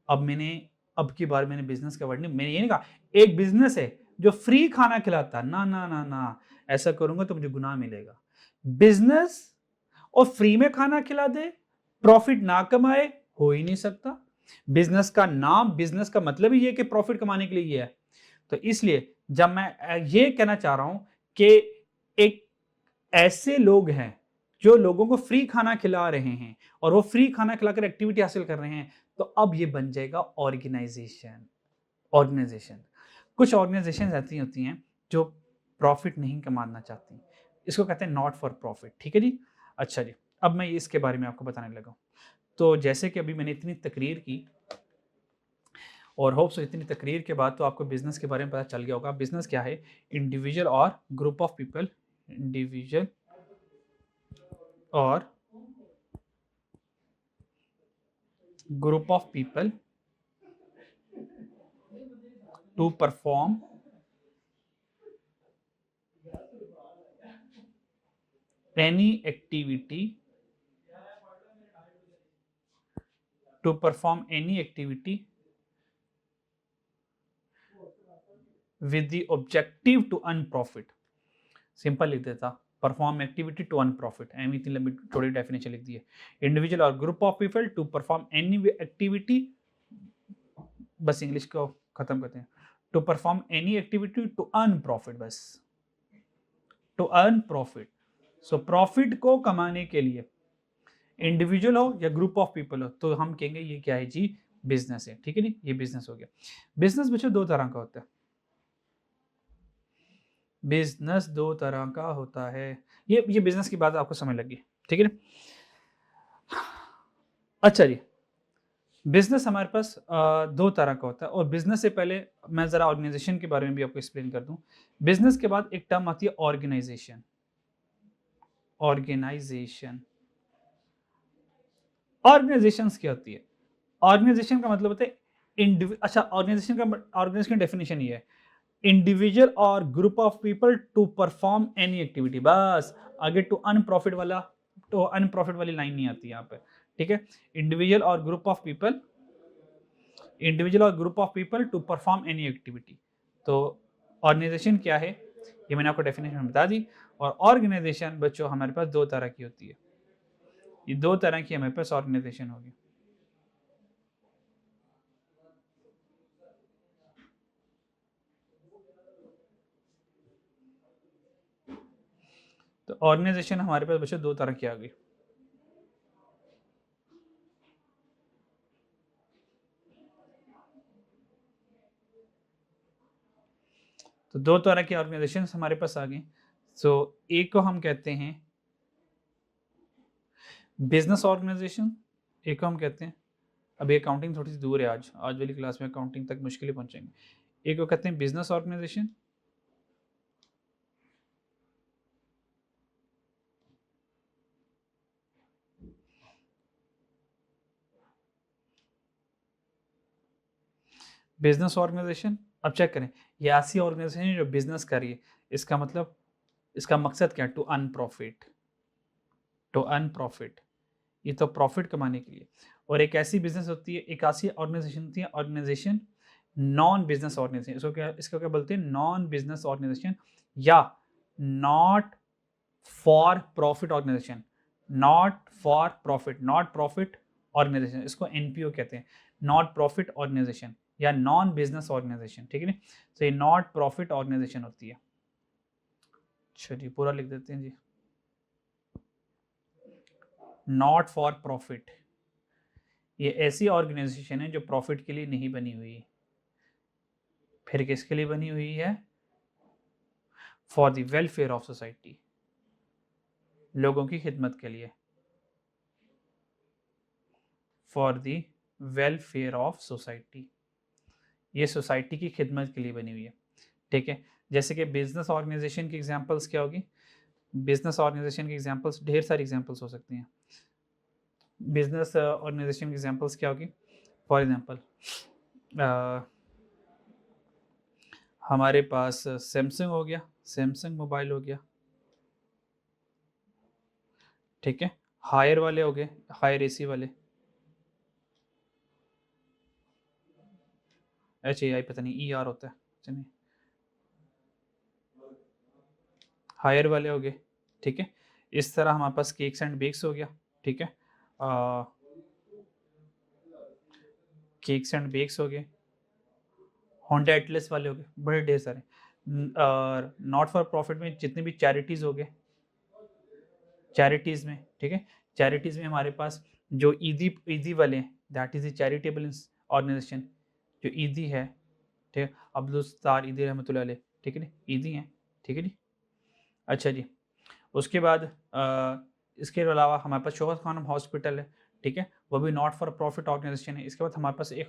अब मैंने, अब की बार मैंने बिजनेस का वर्ड नहीं, मैंने ये नहीं कहा एक बिजनेस है जो फ्री खाना खिलाता, ना ना ना ना, ऐसा करूंगा तो मुझे गुनाह मिलेगा। बिजनेस और फ्री में खाना खिला दे, प्रॉफिट ना कमाए, हो ही नहीं सकता। बिजनेस का नाम, बिजनेस का मतलब ही ये कि प्रॉफिट कमाने के लिए ये है। तो इसलिए जब मैं ये कहना चाह रहा हूं कि एक ऐसे लोग हैं जो लोगों को फ्री खाना खिला रहे हैं और वो फ्री खाना खिलाकर एक्टिविटी हासिल कर रहे हैं, तो अब ये बन जाएगा ऑर्गेनाइजेशन। ऑर्गेनाइजेशन, कुछ ऑर्गेनाइजेशन ऐसी होती हैं जो प्रॉफिट नहीं कमाना चाहती, इसको कहते हैं नॉट फॉर प्रॉफिट, ठीक है जी। अच्छा जी, अब मैं इसके बारे में आपको बताने लगा। तो जैसे कि अभी मैंने इतनी तकरीर की और होप्स इतनी तकरीर के बाद तो आपको बिजनेस के बारे में पता चल गया होगा। बिजनेस क्या है, इंडिविजुअल और ग्रुप ऑफ पीपल, इंडिविजुअल और group of people to perform any activity to perform any activity with the objective to earn profit. Simple लिख देता, perform activity to earn profit, एम इतनी लंबी थोड़ी डेफिनेशन लिख दी है। इंडिविजुअल और group of people to perform any activity, बस इंग्लिश को खत्म करते हैं, to perform any activity to earn profit, बस to earn profit. So profit को कमाने के लिए इंडिविजुअल हो या ग्रुप ऑफ पीपल हो तो हम कहेंगे ये क्या है जी, बिजनेस है। ठीक है नी, ये बिजनेस हो गया। बिजनेस बच्चों दो तरह का होता है, बिजनेस दो तरह का होता है। ये बिजनेस की बात आपको समझ लगी, ठीक है ना। अच्छा जी, बिजनेस हमारे पास दो तरह का होता है, और बिजनेस से पहले मैं जरा ऑर्गेनाइजेशन के बारे में भी आपको एक्सप्लेन कर दूं। बिजनेस के बाद एक टर्म आती है ऑर्गेनाइजेशन। ऑर्गेनाइजेशन, ऑर्गेनाइजेशन क्या होती है? ऑर्गेनाइजेशन का मतलब होता है अच्छा, ऑर्गेनाइजेशन की डेफिनेशन ये है, इंडिविजुअल और group of people to perform any activity. बस आगे टू अर्न प्रॉफिट वाला, तो अर्न प्रॉफिट वाली लाइन नहीं आती यहाँ पे, ठीक है। इंडिविजुअल और ग्रुप ऑफ पीपल, इंडिविजुअल और group of people to perform any activity. तो ऑर्गेनाइजेशन क्या है ये मैंने आपको डेफिनेशन बता दी। और ऑर्गेनाइजेशन बच्चों हमारे पास दो तरह की होती है, ये दो तरह की हमारे पास ऑर्गेनाइजेशन होगी। तो ऑर्गेनाइजेशन हमारे पास बच्चों दो तरह की आ गई। तो दो तरह की ऑर्गेनाइजेशन हमारे पास आ गई। सो एक को हम कहते हैं बिजनेस ऑर्गेनाइजेशन, एक को हम कहते हैं, अभी अकाउंटिंग थोड़ी सी दूर है, आज वाली क्लास में अकाउंटिंग तक मुश्किल ही पहुंचेंगे। एक को कहते हैं बिजनेस ऑर्गेनाइजेशन, बिजनेस ऑर्गेनाइजेशन। अब चेक करें, ये ऐसी ऑर्गेनाइजेशन है जो बिजनेस कर रही है, इसका मतलब, इसका मकसद क्या है? To earn profit, to earn profit, ये तो प्रॉफिट कमाने के लिए। और एक ऐसी बिजनेस होती है, एक ऐसी ऑर्गेनाइजेशन होती है, ऑर्गेनाइजेशन नॉन बिजनेस ऑर्गेनाइजेशन, इसको क्या बोलते हैं? नॉन बिजनेस ऑर्गेनाइजेशन या not for profit organisation, not for profit, not profit organisation, इसको एनपीओ कहते हैं, नॉट प्रॉफिट ऑर्गेनाइजेशन या नॉन बिजनेस ऑर्गेनाइजेशन, ठीक है ना। तो ये नॉट प्रॉफिट ऑर्गेनाइजेशन होती है। अच्छा जी, पूरा लिख देते हैं जी, नॉट फॉर प्रॉफिट, ये ऐसी ऑर्गेनाइजेशन है जो प्रॉफिट के लिए नहीं बनी हुई। फिर किसके लिए बनी हुई है? For the welfare of society, लोगों की खिदमत के लिए, for the welfare of society, ये सोसाइटी की खिदमत के लिए बनी हुई है, ठीक है। जैसे कि बिजनेस ऑर्गेनाइजेशन की एग्जांपल्स क्या होगी? बिजनेस ऑर्गेनाइजेशन की एग्जांपल्स, ढेर सारी एग्जांपल्स हो सकती हैं। बिजनेस ऑर्गेनाइजेशन की एग्जांपल्स क्या होगी? फॉर एग्जांपल हमारे पास सैमसंग हो गया, सैमसंग मोबाइल हो गया, ठीक है। हायर वाले हो गए, हायर एसी वाले, HAI पता नहीं ER होता है, चलिए हायर वाले हो गए, ठीक है। इस तरह हमारे पास केक्स एंड बेक्स हो गया, ठीक है, केक्स एंड बेक्स हो गए, होंडा एटलस वाले हो गए, बड़े ढेर सारे। नॉट फॉर प्रॉफिट में जितने भी चैरिटीज़ हो गए, चैरिटीज़ में, ठीक है, चैरिटीज़ में हमारे पास जो ईदी ईदी वाले हैं, that is a charitable organisation, जो ईदी है, ठीक है, अब्दुल सत्तार ईदी रहमतुल्लाह अलैह, ठीक है नी, ईदी हैं, ठीक है जी। अच्छा जी, उसके बाद इसके अलावा हमारे पास शोहत खानम हॉस्पिटल है, ठीक है, वो भी नॉट फॉर प्रॉफिट ऑर्गेनाइजेशन है। इसके बाद हमारे पास एक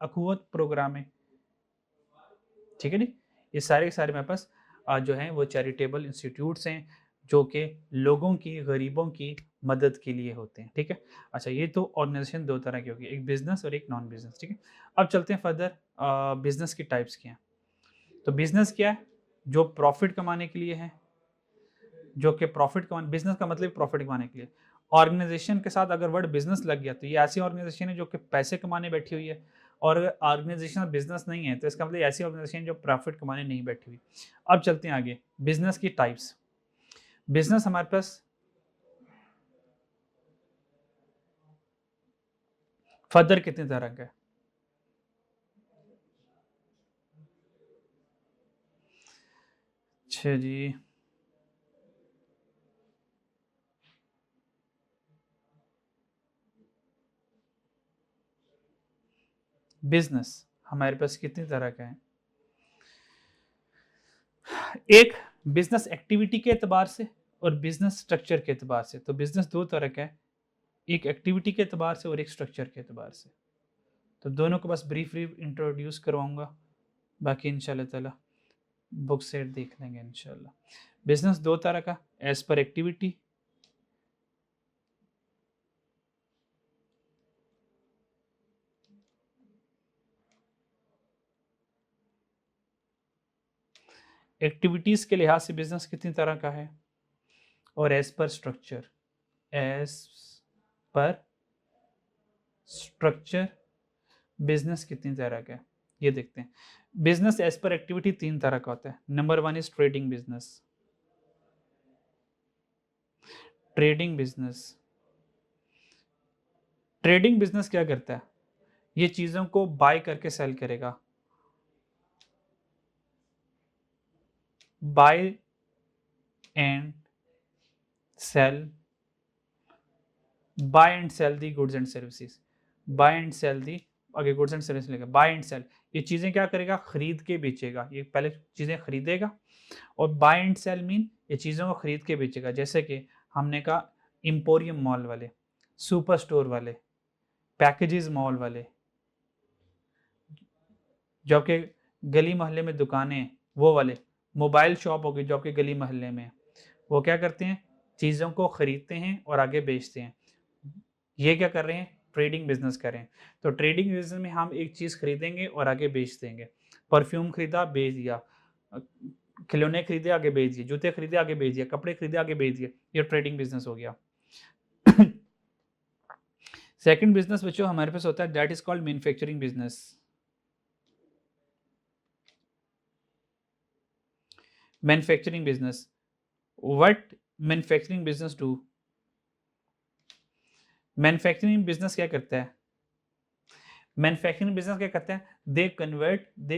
अखुवत प्रोग्राम है, ठीक है नी। ये सारे के सारे मेरे पास जो हैं वो चैरिटेबल इंस्टीट्यूट्स हैं जो कि लोगों की, गरीबों की मदद के लिए होते हैं, ठीक है। अच्छा, ये तो ऑर्गेनाइजेशन दो तरह की होगी, एक बिजनेस और एक नॉन बिजनेस, ठीक है। अब चलते हैं फर्दर, बिजनेस की टाइप्स क्या हैं। तो बिजनेस क्या है? जो प्रॉफिट कमाने के लिए है, जो कि प्रॉफिट कमाने, बिजनेस का मतलब प्रॉफिट कमाने के लिए। ऑर्गेनाइजेशन के साथ अगर वर्ड बिजनेस लग गया तो ये ऐसी ऑर्गेनाइजेशन है जो कि पैसे कमाने बैठी हुई है, और अगर ऑर्गेनाइजेशन बिजनेस नहीं है तो इसका मतलब ऐसी ऑर्गेनाइजेशन जो प्रॉफिट कमाने नहीं बैठी हुई। अब चलते हैं आगे, बिजनेस की टाइप्स। बिजनेस हमारे पास फर्दर कितने तरह का है? अच्छा जी, बिजनेस हमारे पास कितनी तरह का है? एक, बिजनेस एक्टिविटी के एतबार से और बिजनेस स्ट्रक्चर के एतबार से। तो बिजनेस दो तरह का है, एक एक्टिविटी के एतबार से और एक स्ट्रक्चर के एतबार से। तो दोनों को बस ब्रीफली इंट्रोड्यूस करवाऊंगा, बाकी इंशाल्लाह ताला बुक सेट देख लेंगे इंशाल्लाह। बिजनेस दो तरह का, एज पर एक्टिविटी, एक्टिविटीज के लिहाज से बिजनेस कितनी तरह का है, और as per structure, as per structure business कितनी तरह का है ये देखते हैं। बिजनेस एज पर एक्टिविटी तीन तरह का होता है। Number one is trading business. Trading business, trading business क्या करता है, ये चीजों को बाय करके सेल करेगा। Buy and sell, buy and sell the goods and services, buy and sell the, आगे गुड्स एंड सर्विस लेगा, बाय एंड सेल, ये चीजें क्या करेगा, खरीद के बेचेगा। ये पहले चीजें खरीदेगा, और बाय एंड सेल मीन ये चीजों को खरीद के बेचेगा। जैसे कि हमने कहा इंपोरियम मॉल वाले, सुपर स्टोर वाले, पैकेजेस मॉल वाले, जो आपके गली मोहल्ले में दुकानें, वो वाले, मोबाइल शॉप हो गई जो आपके गली मोहल्ले में, वो क्या करते हैं, चीज़ों को खरीदते हैं और आगे बेचते हैं। ये क्या कर रहे हैं, ट्रेडिंग बिजनेस कर रहे हैं। तो ट्रेडिंग बिजनेस में हम एक चीज़ खरीदेंगे और आगे बेच देंगे। परफ्यूम खरीदा, बेच दिया, खिलौने खरीदे, आगे बेच दिए, जूते खरीदे, आगे बेच दिया, कपड़े खरीदे, आगे बेच दिए। ये ट्रेडिंग बिजनेस हो गया। सेकंड बिजनेस बच्चों हमारे पास होता है, that is called manufacturing business. Manufacturing business, what manufacturing business do, manufacturing business क्या करता है, मैन्युफैक्चरिंग बिजनेस क्या करता है, they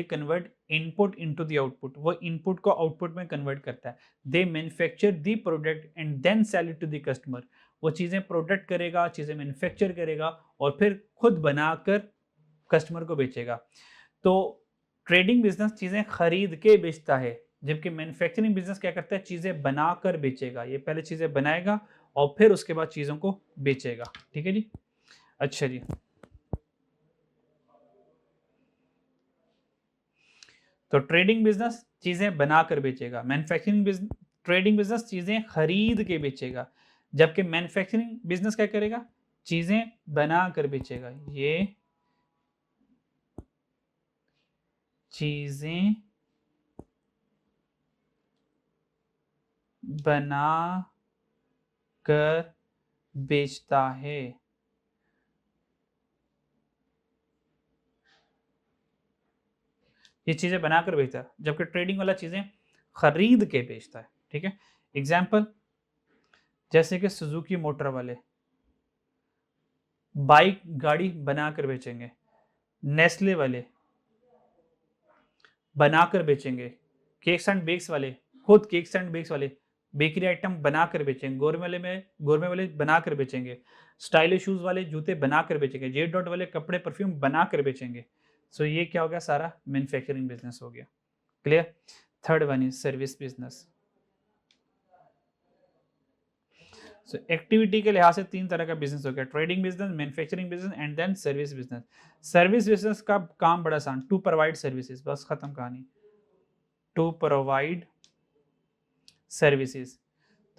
convert input into the output, वो इनपुट को आउटपुट में कन्वर्ट करता है। They manufacture the product and then sell it to the customer, वो चीज़ें प्रोडक्ट करेगा, चीज़ें मैन्युफैक्चर करेगा और फिर खुद बनाकर कस्टमर को बेचेगा। तो ट्रेडिंग बिजनेस चीज़ें खरीद के बेचता है, जबकि मैन्युफैक्चरिंग बिजनेस क्या करता है, चीज़ें बनाकर बेचेगा। ये पहले चीज़ें बनाएगा और फिर उसके बाद चीज़ों को बेचेगा। ठीक है जी, अच्छा जी। तो ट्रेडिंग बिजनेस चीजें बनाकर बेचेगा, मैन्युफैक्चरिंग बिजनेस, ट्रेडिंग बिजनेस चीजें खरीद के बेचेगा, जबकि मैन्युफैक्चरिंग बिजनेस क्या करेगा, चीजें बनाकर बेचेगा। ये चीजें बना कर बेचता है। ये चीजें बनाकर बेचता है, जबकि ट्रेडिंग वाला चीजें खरीद के बेचता है। ठीक है, एग्जाम्पल जैसे कि सुजुकी मोटर वाले बाइक गाड़ी बनाकर बेचेंगे, नेस्ले वाले बनाकर बेचेंगे, केक्स एंड बेक्स वाले खुद केक्स एंड बेक्स वाले बेकरी आइटम बनाकर बेचेंगे, गोरमे वाले बनाकर बेचेंगे, स्टाइलिश शूज वाले जूते बनाकर बेचेंगे, जेड डॉट वाले कपड़े परफ्यूम बनाकर बेचेंगे। सो ये क्या हो गया, सारा मैन्युफैक्चरिंग बिजनेस हो गया। Clear. Third one is service business. So activity के लिहाज से तीन तरह का बिजनेस हो गया, trading business, manufacturing business and then service business. Service business का काम बड़ा आसान, टू प्रोवाइड सर्विसेज, बस खत्म कहानी, टू प्रोवाइड सर्विसेज।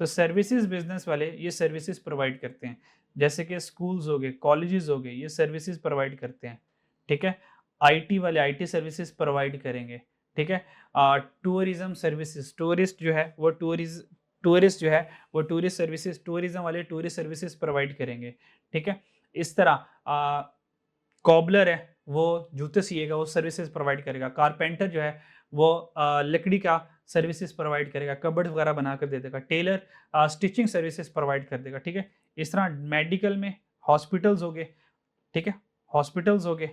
तो सर्विसेज बिजनेस वाले ये सर्विसेज प्रोवाइड करते हैं, जैसे कि स्कूल्स हो गए, कॉलेजेस हो गए, ये सर्विसेज प्रोवाइड करते हैं। ठीक है, आईटी वाले आईटी सर्विसेज प्रोवाइड करेंगे। ठीक है, टूरिज्म सर्विसेज, टूरिस्ट जो है वो टूरिस्ट जो है वो टूरिस्ट सर्विसेज, टूरिज्म वाले टूरिस्ट सर्विसेज प्रोवाइड करेंगे, ठीक है। इस तरह कॉबलर है वो जूते सिएगा, वो सर्विसेज प्रोवाइड करेगा। कारपेंटर जो है वो लकड़ी का सर्विसेज प्रोवाइड करेगा, कबर्ड वगैरह बना कर दे देगा। टेलर स्टिचिंग सर्विसेज प्रोवाइड कर देगा, ठीक है। इस तरह मेडिकल में हॉस्पिटल्स हो गए, ठीक है, हॉस्पिटल्स हो गए,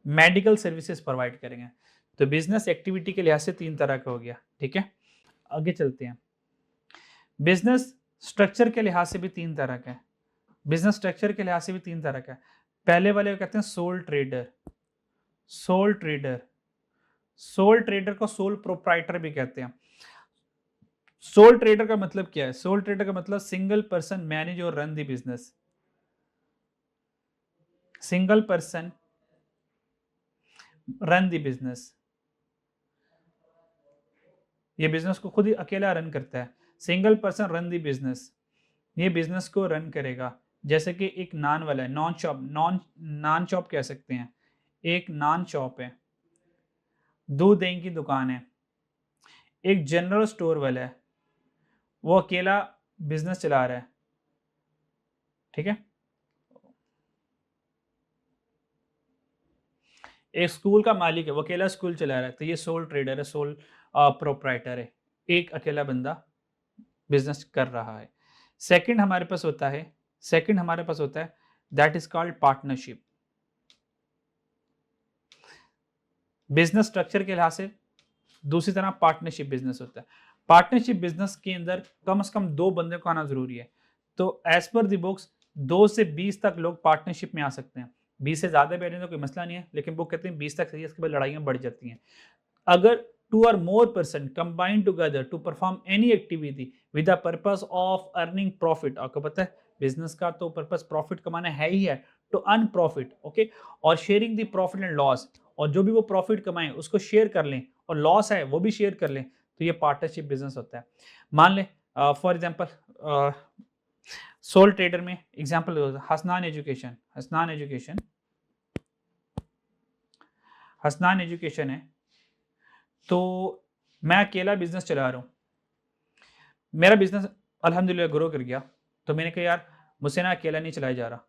मेडिकल सर्विसेज प्रोवाइड करेंगे। तो बिजनेस एक्टिविटी के लिहाज से 3 तरह का हो गया, ठीक है। आगे चलते हैं। बिजनेस स्ट्रक्चर के लिहाज से भी 3 तरह का है। बिजनेस स्ट्रक्चर के लिहाज से भी 3 तरह का है। पहले वाले को कहते हैं soul trader. Soul trader, soul trader को सोल प्रोप्राइटर भी कहते हैं। सोल ट्रेडर का मतलब क्या है? सोल ट्रेडर का मतलब सिंगल पर्सन मैनेज और run the business. Single person run the business, ये बिजनेस को खुद ही अकेला रन करता है। Single person run the business, ये बिजनेस को रन करेगा। जैसे कि एक नान वाला है, नॉन शॉप, नान शॉप कह सकते हैं। एक नान शॉप है, दूध दही की दुकान है। एक जनरल स्टोर वाला है, वो अकेला बिजनेस चला रहा है, ठीक है। एक स्कूल का मालिक है, वो अकेला स्कूल चला रहा है, तो ये सोल ट्रेडर है, सोल प्रोप्राइटर है। एक अकेला बंदा बिजनेस कर रहा है। सेकंड हमारे पास होता है, सेकंड हमारे पास होता है that is called partnership. Business structure के लिहाज से दूसरी तरह पार्टनरशिप बिजनेस होता है। पार्टनरशिप बिजनेस के अंदर कम से कम 2 बंदे को आना जरूरी है। तो एज पर द बुक्स 2 से 20 तक लोग पार्टनरशिप में आ सकते हैं। 20 से ज्यादा बैठने तो कोई मसला नहीं है, लेकिन वो कहते हैं 20 तक सही है, इसके बाद लड़ाइयां बढ़ जाती हैं। अगर 2 or more person combine together to perform any activity with the purpose of earning profit, आपको पता है बिजनेस का तो पर्पस प्रॉफिट कमाना है ही है, टू अर्न प्रॉफिट, ओके, और sharing the profit and loss, और जो भी वो प्रॉफिट कमाएं उसको शेयर कर लें, और लॉस है वो भी शेयर कर लें, तो ये पार्टनरशिप बिजनेस होता है। मान लें फॉर एग्जांपल सोल ट्रेडर में example Hasnain education, Hasnain education, Hasnain education है। तो मैं अकेला बिजनेस चला रहा हूँ, मेरा बिजनेस अल्हम्दुलिल्लाह ग्रो कर गया, तो मैंने कहा यार मुझसे ना अकेला नहीं चलाया जा रहा,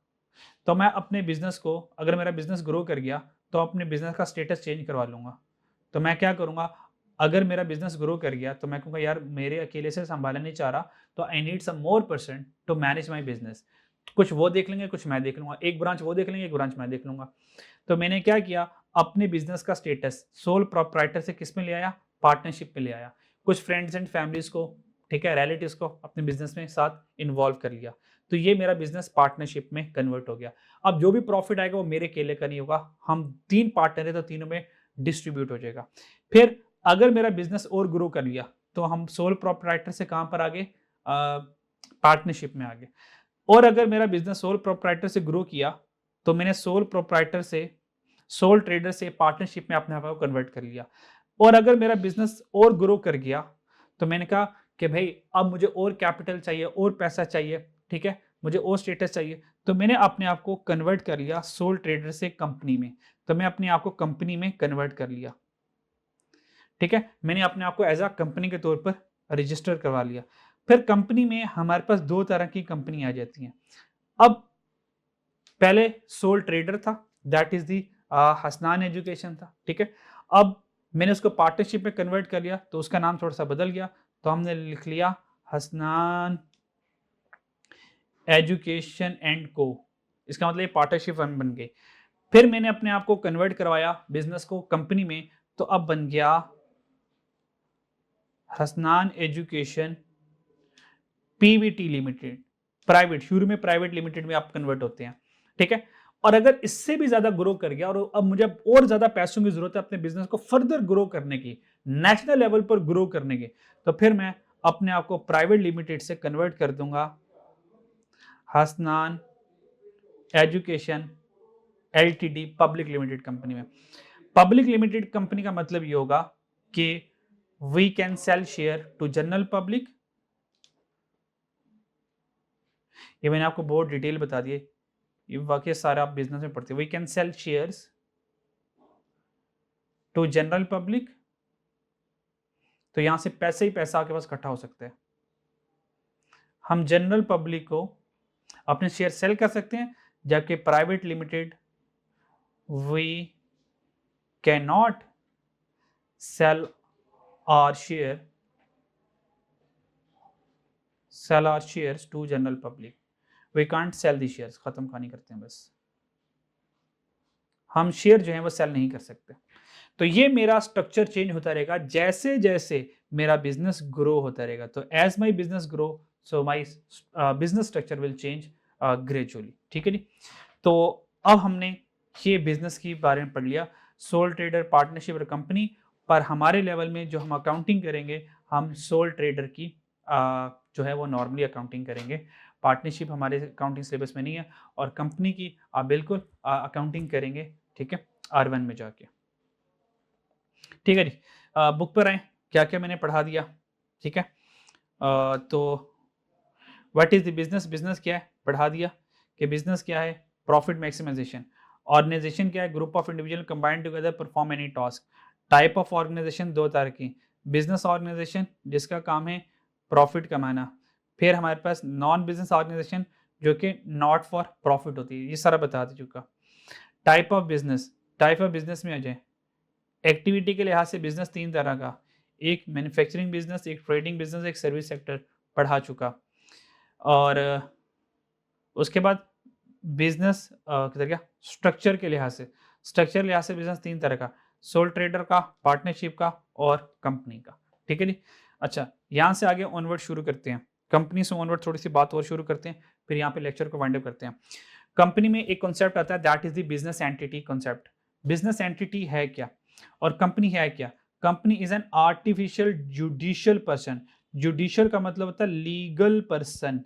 तो मैं अपने बिजनेस को, अगर मेरा बिजनेस ग्रो कर गया तो अपने बिजनेस का स्टेटस चेंज करवा लूँगा। तो मैं क्या करूँगा, अगर मेरा बिजनेस ग्रो कर गया तो मैं कहूँगा यार मेरे अकेले से संभाला नहीं चाह रहा, तो I need some more person to manage my business. कुछ वो देख लेंगे, कुछ मैं देख लूँगा, एक ब्रांच वो देख लेंगे, एक ब्रांच मैं देख लूँगा। तो मैंने क्या किया, अपने बिजनेस का स्टेटस सोल प्रोप्राइटर से किस में ले आया, पार्टनरशिप में ले आया। कुछ फ्रेंड्स एंड फैमिलीज को, ठीक है, रिलेटिव्स को अपने बिजनेस में साथ इन्वॉल्व कर लिया, तो ये मेरा बिजनेस पार्टनरशिप में कन्वर्ट हो गया। अब जो भी प्रॉफिट आएगा वो मेरे अकेले का नहीं होगा, हम 3 पार्टनर है तो तीनों में डिस्ट्रीब्यूट हो जाएगा। फिर अगर मेरा बिजनेस और ग्रो कर लिया तो हम सोल प्रोप्राइटर से कहां पर आगे, पार्टनरशिप में आगे। और अगर मेरा बिजनेस सोल प्रोप्राइटर से ग्रो किया तो मैंने सोल प्रोप्राइटर से, सोल ट्रेडर से पार्टनरशिप में अपने आप को कन्वर्ट कर लिया। और अगर मेरा बिजनेस और ग्रो कर गया तो मैंने कहा कि भाई अब मुझे और कैपिटल चाहिए, और पैसा चाहिए, ठीक है, मुझे और स्टेटस चाहिए, तो मैंने अपने आप को कन्वर्ट कर लिया सोल ट्रेडर से कंपनी में। तो मैं अपने आप को कंपनी में कन्वर्ट कर लिया, ठीक है, मैंने अपने आप को एज अ कंपनी के तौर पर रजिस्टर करवा लिया। फिर कंपनी में हमारे पास 2 तरह की कंपनी आ जाती हैं। अब पहले सोल ट्रेडर था, that is the Hasnain education था, ठीक है। अब मैंने उसको पार्टनरशिप में कन्वर्ट कर लिया तो उसका नाम थोड़ा सा बदल गया, तो हमने लिख लिया हसनान एजुकेशन एंड को। इसका मतलब ये पार्टनरशिप फर्म बन गई। फिर मैंने अपने आप को कन्वर्ट करवाया बिजनेस को कंपनी में, तो अब बन गया Hasnain education Pvt limited, private, शुरू में प्राइवेट लिमिटेड में आप कन्वर्ट होते हैं, ठीक है। और अगर इससे भी ज्यादा ग्रो कर गया और अब मुझे और ज्यादा पैसों की जरूरत है अपने बिजनेस को फर्दर ग्रो करने की, नेशनल लेवल पर ग्रो करने की, तो फिर मैं अपने आप को प्राइवेट लिमिटेड से कन्वर्ट कर दूंगा Hasnan education LTD public limited company में। पब्लिक लिमिटेड कंपनी का मतलब ये होगा कि we can sell share to general public, ये मैंने आपको बहुत डिटेल बता दिए, ये वाकई सारा आप बिजनेस में पढ़ते हैं। We can sell shares to general public तो यहाँ से पैसे ही पैसा आपके पास इकट्ठा हो सकते हैं। हम जनरल पब्लिक को अपने शेयर सेल कर सकते हैं, जबकि private limited we can not sell our shares to general public. We can't sell the shares, खत्म कहानी करते हैं बस। हम शेयर जो है वो सेल नहीं कर सकते। तो ये मेरा स्ट्रक्चर चेंज होता रहेगा जैसे जैसे मेरा बिजनेस ग्रो होता रहेगा। तो as my business grow, so my business structure will change gradually. ठीक है जी। तो अब हमने ये बिजनेस के बारे में पढ़ लिया, सोल ट्रेडर, पार्टनरशिप और कंपनी। पर हमारे लेवल में जो हम अकाउंटिंग करेंगे, हम सोल ट्रेडर की जो है वो नॉर्मली अकाउंटिंग करेंगे। पार्टनरशिप हमारे अकाउंटिंग सिलेबस में नहीं है, और कंपनी की आप बिल्कुल अकाउंटिंग करेंगे। ठीक है, R1 में जाके। ठीक है जी। बुक पर आए, क्या क्या मैंने पढ़ा दिया। ठीक है, तो what is the business, business क्या है पढ़ा दिया कि बिजनेस क्या है, प्रॉफिट मैक्सिमाइजेशन। ऑर्गेनाइजेशन क्या है, group of individual combined together perform any task. Type of organisation दो तरह की, बिजनेस ऑर्गेनाइजेशन जिसका काम है प्रॉफिट कमाना, फिर हमारे पास नॉन बिजनेस ऑर्गेनाइजेशन जो कि नॉट फॉर प्रॉफिट होती है। ये सारा बता दे चुका। टाइप ऑफ बिजनेस में आ जाए, एक्टिविटी के लिहाज से बिजनेस तीन तरह का, एक मैन्युफैक्चरिंग बिजनेस, एक ट्रेडिंग बिजनेस, एक सर्विस सेक्टर, पढ़ा चुका। और उसके बाद बिजनेस किधर गया, स्ट्रक्चर के लिहाज से बिजनेस तीन तरह का, सोल ट्रेडर का, पार्टनरशिप का और कंपनी का। ठीक है जी। अच्छा, यहाँ से आगे ऑनवर्ड शुरू करते हैं, कंपनी से ऑनवर्ड थोड़ी सी बात और शुरू करते हैं, फिर यहाँ पे लेक्चर को वाइंड अप करते हैं। कंपनी में एक कॉन्सेप्ट आता है, that is the business entity concept. Business entity है क्या और कंपनी है क्या? Company is an artificial judicial person. Judicial का मतलब होता है लीगल पर्सन।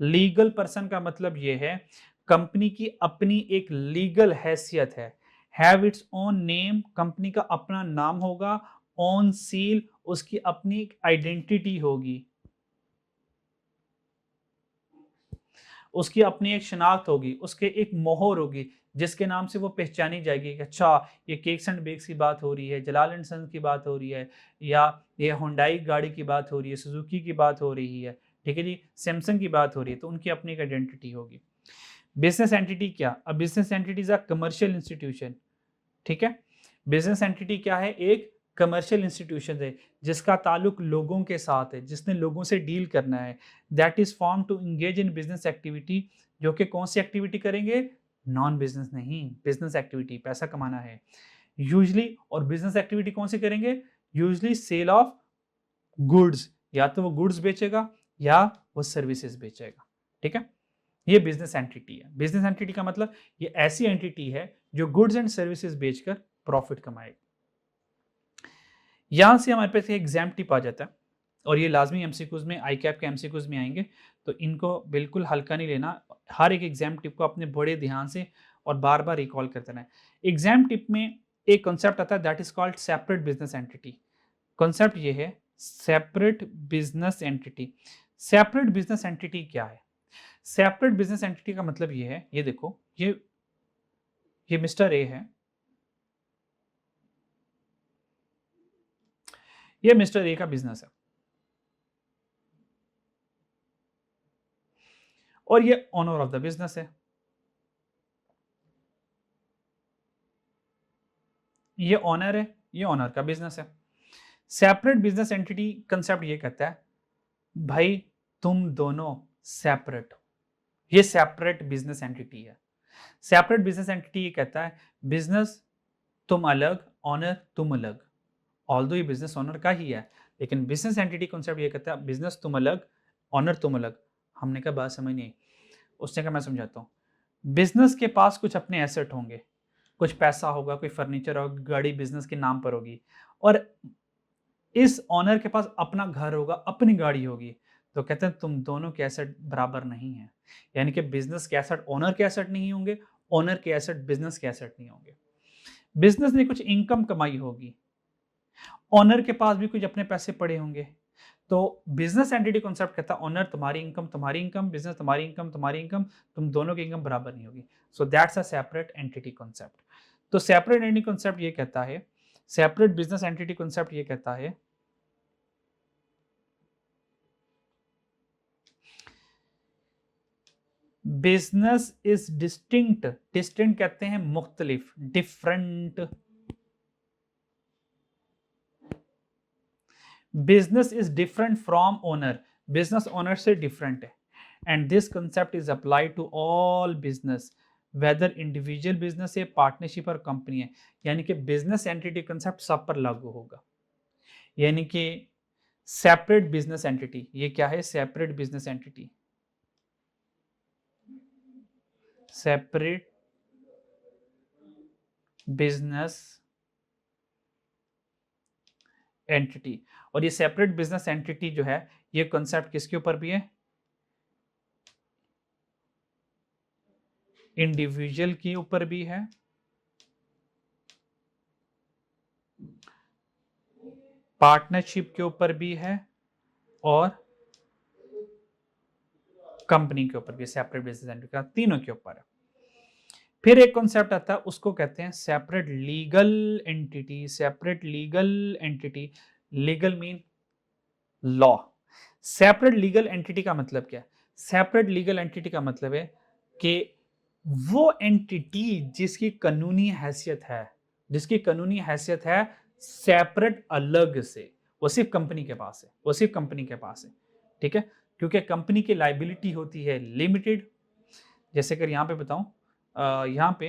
लीगल पर्सन का मतलब यह है कंपनी की अपनी एक लीगल हैसियत है, have its own name, company का अपना नाम होगा, ओन सील, उसकी अपनी एक आइडेंटिटी होगी, उसकी अपनी एक शनाख्त होगी, उसके एक मोहर होगी जिसके नाम से वो पहचानी जाएगी कि अच्छा ये केक्स एंड बेक्स की बात हो रही है, जलाल एंड सन्स की बात हो रही है, या ये हुंडई गाड़ी की बात हो रही है, सुजुकी की बात हो रही है, ठीक है जी, सैमसंग की बात हो रही है, तो उनकी अपनी एक आइडेंटिटी होगी। बिजनेस एंटिटी क्या? A business entity is a commercial institution. ठीक है, बिजनेस एंटिटी क्या है? एक कमर्शियल इंस्टीट्यूशन है जिसका ताल्लुक लोगों के साथ है, जिसने लोगों से डील करना है। That is form to engage in business activity, जो कि कौन सी एक्टिविटी करेंगे? नॉन बिजनेस नहीं, बिजनेस एक्टिविटी, पैसा कमाना है यूजली। और बिजनेस एक्टिविटी कौन सी करेंगे? यूजली सेल ऑफ गुड्स, या तो वो गुड्स बेचेगा या वो सर्विसेज बेचेगा। ठीक है, ये बिजनेस एंटिटी है। बिजनेस एंटिटी का मतलब ये ऐसी एंटिटी है जो गुड्स एंड सर्विसेज बेचकर प्रॉफिट कमाएगी। यहां से हमारे पास एग्जाम टिप आ जाता है, और ये लाजमी एमसीक्यूज में, आई कैप के एमसीक्यूज में आएंगे, तो इनको बिल्कुल हल्का नहीं लेना। हर एक एग्जाम टिप को अपने बड़े ध्यान से और बार बार रिकॉल करते रहना। एग्जाम टिप में एक कॉन्सेप्ट आता है, that is called separate business entity. Concept ये है separate business entity. Separate business entity क्या है? सेपरेट बिजनेस एंटिटी का मतलब ये है, ये देखो, ये मिस्टर ए है, ये मिस्टर ए का बिजनेस है, और ये ओनर ऑफ द बिजनेस है। ये ओनर है, ये ओनर का बिजनेस है। सेपरेट बिजनेस एंटिटी कंसेप्ट ये कहता है भाई तुम दोनों सेपरेट हो, ये सेपरेट बिजनेस एंटिटी है। सेपरेट बिजनेस एंटिटी ये कहता है बिजनेस तुम अलग, ऑनर तुम अलग। ऑल्दो ये बिजनेस ऑनर का ही है, लेकिन बिजनेस एंटिटी कॉन्सेप्ट ये कहता है बिजनेस तुम अलग, ऑनर तुम अलग। हमने कहा बात समझ नहीं, उसने कहा मैं समझाता हूँ। बिजनेस के पास कुछ अपने एसेट होंगे, कुछ पैसा होगा, कोई फर्नीचर होगा, गाड़ी बिजनेस के नाम पर होगी, और इस ऑनर के पास अपना घर होगा, अपनी गाड़ी होगी। तो कहते हैं तुम दोनों के एसेट बराबर नहीं है, यानी कि बिजनेस के एसेट ऑनर के एसेट नहीं होंगे, ऑनर के एसेट बिजनेस के एसेट नहीं होंगे। बिजनेस ने कुछ इनकम कमाई होगी, ऑनर के पास भी कुछ अपने पैसे पड़े होंगे। तो बिजनेस एंटिटी कॉन्सेप्ट कहता है ऑनर तुम्हारी इनकम, बिजनेस तुम्हारी इनकम, तुम दोनों की इनकम बराबर नहीं होगी। So that's a separate entity concept. तो सेपरेट एंटिटी कॉन्सेप्ट ये कहता है, सेपरेट बिजनेस एंटिटी कॉन्सेप्ट ये कहता है बिजनेस इज डिस्टिंक्ट, डिस्टिंक्ट कहते हैं मुख्तलिफ, different. Business is different from owner, business owner से डिफरेंट है। And this concept is apply to all business, whether individual business है, पार्टनरशिप और कंपनी है। यानी कि बिजनेस एंटिटी कंसेप्ट सब पर लागू होगा। यानी कि सेपरेट बिजनेस एंटिटी, ये क्या है? Separate business entity, separate business entity. और ये सेपरेट बिजनेस एंटिटी जो है, ये कॉन्सेप्ट किसके ऊपर भी है? इंडिविजुअल के ऊपर भी है पार्टनरशिप के ऊपर भी है और कंपनी के ऊपर भी, सेपरेट बिजनेस एंटिटी का तीनों के ऊपर है। फिर एक कॉन्सेप्ट आता है, उसको कहते हैं separate legal entity, separate legal entity. Legal mean law. Separate legal entity का मतलब क्या है? सेपरेट लीगल एंटिटी का मतलब है कि वो एंटिटी जिसकी कानूनी हैसियत है, जिसकी कानूनी हैसियत है सेपरेट, अलग से, वो सिर्फ कंपनी के पास है, वो सिर्फ कंपनी के पास है। ठीक है, क्योंकि कंपनी की लाइबिलिटी होती है लिमिटेड। जैसे अगर यहाँ पे बताऊं, यहाँ पे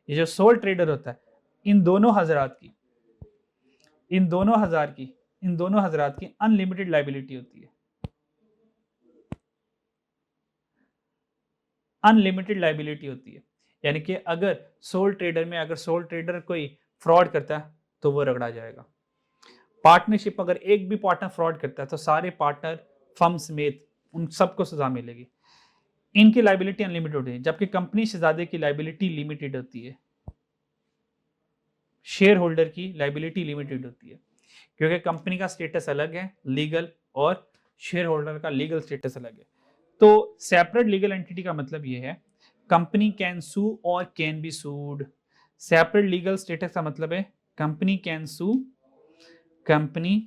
ये जो सोल ट्रेडर होता है, इन दोनों हजरात की, इन दोनों हजार की, इन दोनों हजरात की अनलिमिटेड लाइबिलिटी होती है, अनलिमिटेड लाइबिलिटी होती है। यानी कि अगर सोल ट्रेडर में, अगर सोल ट्रेडर कोई फ्रॉड करता है तो वो रगड़ा जाएगा। पार्टनरशिप, अगर एक भी पार्टनर फ्रॉड करता है तो सारे पार्टनर फर्म समेत उन सबको सजा मिलेगी। इनकी लाइबिलिटी अनलिमिटेड होती है, जबकि कंपनी शहजादे की लाइबिलिटी लिमिटेड होती है, शेयर होल्डर की लाइबिलिटी लिमिटेड होती है, क्योंकि कंपनी का स्टेटस अलग है लीगल, और शेयर होल्डर का लीगल स्टेटस अलग है। तो सेपरेट लीगल एंटिटी का मतलब ये है, कंपनी कैन सू और can be sued. Separate legal status का मतलब है company can sue, company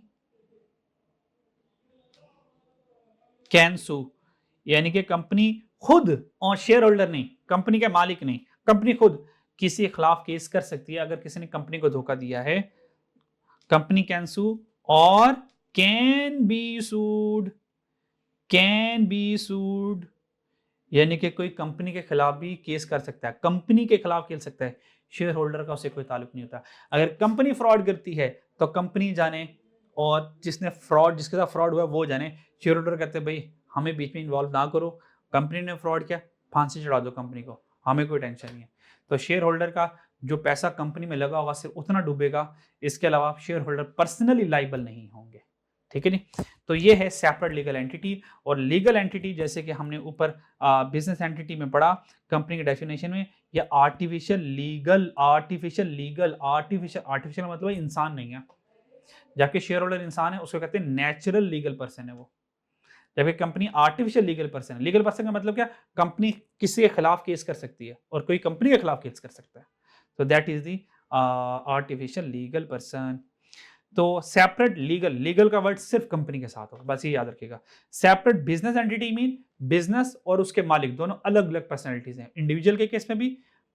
can sue, यानी कि कंपनी खुद, और शेयर होल्डर नहीं, कंपनी के मालिक नहीं, कंपनी खुद किसी के खिलाफ केस कर सकती है अगर किसी ने कंपनी को धोखा दिया है। कंपनी कैन सू और can be sued, can be sued, यानी कि कोई कंपनी के खिलाफ भी केस कर सकता है, कंपनी के खिलाफ खेल सकता है, शेयर होल्डर का उससे कोई ताल्लुक नहीं होता। अगर कंपनी फ्रॉड करती है तो कंपनी जाने, और जिसने फ्रॉड, जिसके साथ फ्रॉड हुआ वो जाने। शेयर होल्डर कहते हैं भाई हमें बीच में इन्वॉल्व ना करो, कंपनी ने फ्रॉड किया, फांसी चढ़ा दो कंपनी को, हमें कोई टेंशन नहीं है। तो शेयर होल्डर का जो पैसा कंपनी में लगा होगा सिर्फ उतना डूबेगा, इसके अलावा शेयर होल्डर पर्सनली लाइबल नहीं होंगे। ठीक है नहीं? तो ये है सेपरेट लीगल एंटिटी। और लीगल एंटिटी जैसे कि हमने ऊपर बिजनेस एंटिटी में पढ़ा, कंपनी के डेफिनेशन में, ये artificial legal, artificial legal, artificial, artificial मतलब इंसान नहीं है। जबकि शेयर होल्डर इंसान है, उसको कहते हैं नेचुरल लीगल पर्सन है वो। जबकि कंपनी आर्टिफिशियल लीगल पर्सन है। लीगल पर्सन का मतलब क्या? कंपनी किसी के खिलाफ केस कर सकती है और कोई कंपनी के खिलाफ केस कर सकता है। तो that is the artificial legal person. तो सेपरेट लीगल, लीगल का वर्ड सिर्फ कंपनी के साथ होगा, बस ये याद रखिएगा। Separate business entity mean business और उसके मालिक दोनों अलग अलग पर्सनैलिटीज हैं, इंडिविजुअल के केस में भी,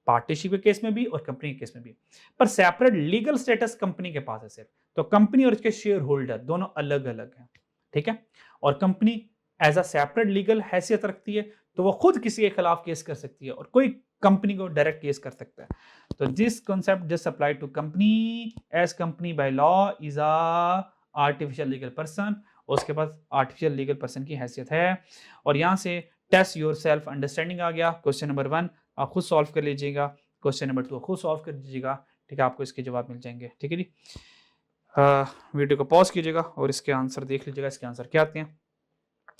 पार्टनरशिप के केस में भी, और कंपनी के केस में भी। पर सेपरेट लीगल स्टेटस कंपनी के पास है सिर्फ। तो कंपनी और उसके शेयर होल्डर दोनों अलग अलग हैं। ठीक है? और company as a separate legal हैसियत रखती है, तो वो खुद किसी के खिलाफ केस कर सकती है और कोई कंपनी को डायरेक्ट केस कर सकता है। तो this concept just apply to company, as company by law is a artificial legal person, उसके पास आर्टिफिशियल लीगल पर्सन की हैसियत है। और यहाँ से टेस्ट योर सेल्फ अंडरस्टैंडिंग आ गया। क्वेश्चन नंबर 1 आप खुद सॉल्व कर लीजिएगा, क्वेश्चन नंबर 2 खुद सॉल्व कर दीजिएगा। ठीक है, आपको इसके जवाब मिल जाएंगे। ठीक है जी, वीडियो को पॉज कीजिएगा और इसके आंसर देख लीजिएगा, इसके आंसर क्या आते हैं।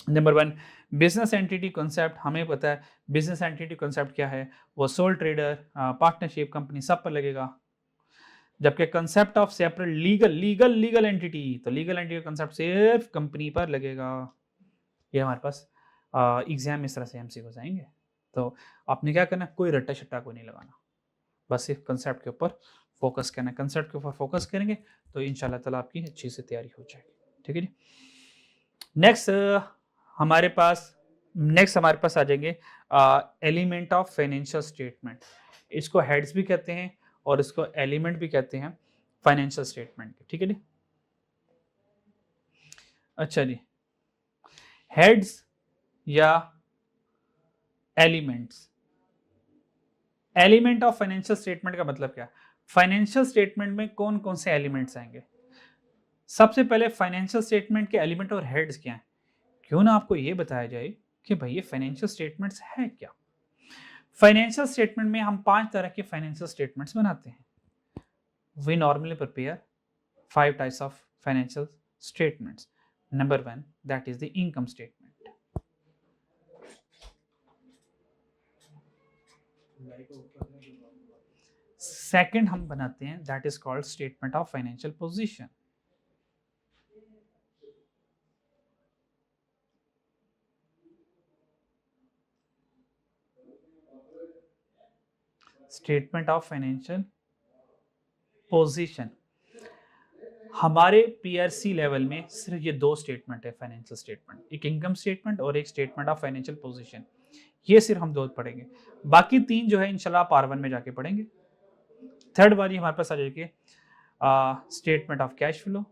नंबर 1, बिजनेस एंटिटी कॉन्सेप्ट, हमें पता है बिजनेस एंटिटी कॉन्सेप्ट क्या है, वो सोल ट्रेडर, पार्टनरशिप, कंपनी सब पर लगेगा। जबकि concept of separate legal, legal legal entity, तो लीगल एंटिटी कंसेप्ट सिर्फ कंपनी पर लगेगा। ये हमारे पास एग्जाम इस तरह से एमसीक्यू जाएंगे। तो आपने क्या करना, कोई रट्टा शट्टा को नहीं लगाना, बस सिर्फ कंसेप्ट के ऊपर फोकस करना है। कंसेप्ट के ऊपर फोकस करेंगे तो इंशाल्लाह ताला आपकी अच्छी से तैयारी हो जाएगी। ठीक है जी। नेक्स्ट हमारे पास नेक्स्ट हमारे पास आ जाएंगे एलिमेंट ऑफ फाइनेंशियल स्टेटमेंट। इसको हेड्स भी कहते हैं और इसको एलिमेंट भी कहते हैं फाइनेंशियल स्टेटमेंट के, ठीक है जी। अच्छा जी, हेड्स या elements. Element of financial statement का मतलब क्या? फाइनेंशियल स्टेटमेंट में कौन कौन से एलिमेंट्स आएंगे? सबसे पहले फाइनेंशियल स्टेटमेंट के एलिमेंट और हेड्स क्या हैं, क्यों ना आपको ये बताया जाए कि भाई ये फाइनेंशियल स्टेटमेंट्स है क्या। फाइनेंशियल स्टेटमेंट में हम 5 तरह के फाइनेंशियल स्टेटमेंट्स बनाते हैं। We normally prepare 5 types of financial statements. Number 1, that is the income statement. Second हम बनाते हैं, that is called statement of financial position. Statement of financial position. हमारे पीआरसी लेवल में सिर्फ ये 2 स्टेटमेंट है फाइनेंशियल स्टेटमेंट, एक इनकम स्टेटमेंट और एक स्टेटमेंट ऑफ फाइनेंशियल पोजीशन। ये सिर्फ हम 2 पढ़ेंगे, बाकी 3 जो है इंशाल्लाह पार्ट 1 में जाके पढ़ेंगे। थर्ड वाली हमारे पास आ जाएगी statement of cash flow.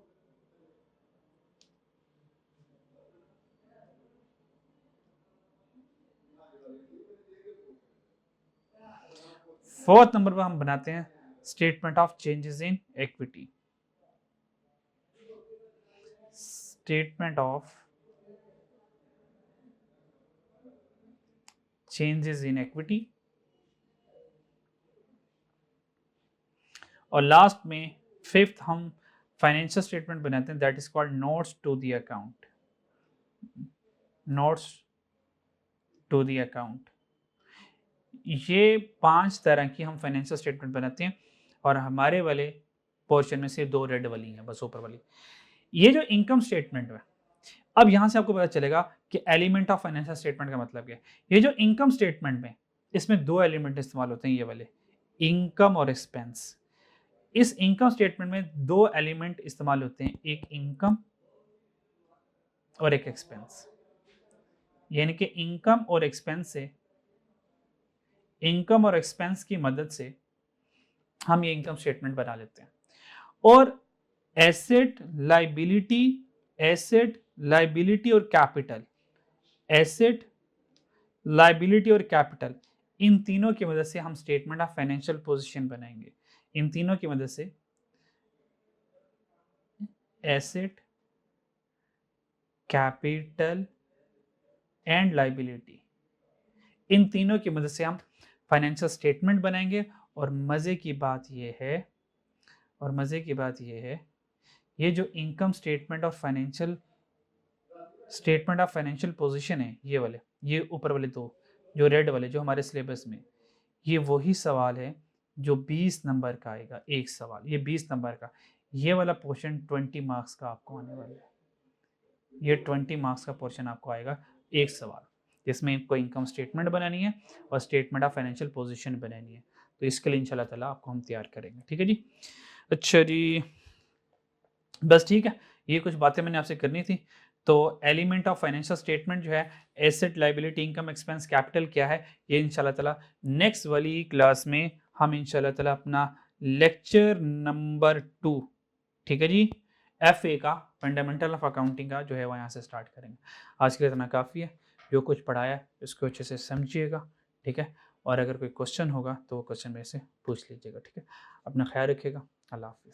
Fourth number पर हम बनाते हैं statement of changes in equity. Statement of changes in equity. और लास्ट में फिफ्थ हम फाइनेंशियल स्टेटमेंट बनाते हैं, that is called notes to the account. Notes to the account. ये 5 तरह की हम फाइनेंशियल स्टेटमेंट बनाते हैं और हमारे वाले पोर्शन में से 2 रेड वाली हैं बस ऊपर वाली। ये जो इनकम स्टेटमेंट है, अब यहां से आपको पता चलेगा कि एलिमेंट ऑफ फाइनेंशियल स्टेटमेंट का मतलब क्या है। ये जो इनकम स्टेटमेंट में, इसमें 2 एलिमेंट इस्तेमाल होते हैं, ये वाले इनकम और एक्सपेंस। इस इनकम स्टेटमेंट में 2 एलिमेंट इस्तेमाल होते हैं, एक इनकम और एक एक्सपेंस। यानी कि इनकम और एक्सपेंस से, इनकम और एक्सपेंस की मदद से हम ये इनकम स्टेटमेंट बना लेते हैं। और एसेट लाइबिलिटी, एसेट लाइबिलिटी और कैपिटल, एसेट लाइबिलिटी और कैपिटल, इन तीनों की मदद से हम स्टेटमेंट ऑफ फाइनेंशियल पोजीशन बनाएंगे। इन तीनों की मदद से एसेट, कैपिटल एंड लाइबिलिटी, इन तीनों की मदद से हम फाइनेंशियल स्टेटमेंट बनाएंगे। और मजे की बात यह है, और मजे की बात यह है, ये जो इनकम स्टेटमेंट और financial statement of financial position है, ये वाले, ये ऊपर वाले 2 जो रेड वाले जो हमारे सिलेबस में, ये वही सवाल है जो 20 नंबर का आएगा। एक सवाल ये 20 नंबर का, ये वाला पोर्शन 20 मार्क्स का आपको आने वाला है। ये 20 मार्क्स का पोर्शन आपको आएगा, एक सवाल, जिसमें आपको इनकम स्टेटमेंट बनानी है और स्टेटमेंट ऑफ फाइनेंशियल पोजीशन बनानी है। तो इसके लिए इंशाल्लाह ताला आपको हम तैयार करेंगे, ठीक है जी। अच्छा जी, बस ठीक है, ये कुछ बातें मैंने आपसे करनी थी। तो एलिमेंट ऑफ फाइनेंशियल स्टेटमेंट जो है, asset liability income expense capital क्या है, ये इंशाल्लाह ताला नेक्स्ट वाली क्लास में हम इंशाल्लाह ताला अपना लेक्चर नंबर 2, ठीक है जी, FA का फंडामेंटल ऑफ अकाउंटिंग का जो है वो यहाँ से स्टार्ट करेंगे। आज के लिए इतना काफ़ी है, जो कुछ पढ़ाया है इसको अच्छे से समझिएगा, ठीक है। और अगर कोई क्वेश्चन होगा तो वो क्वेश्चन मेरे से पूछ लीजिएगा, ठीक है। अपना ख्याल रखिएगा, अल्लाह हाफिज़।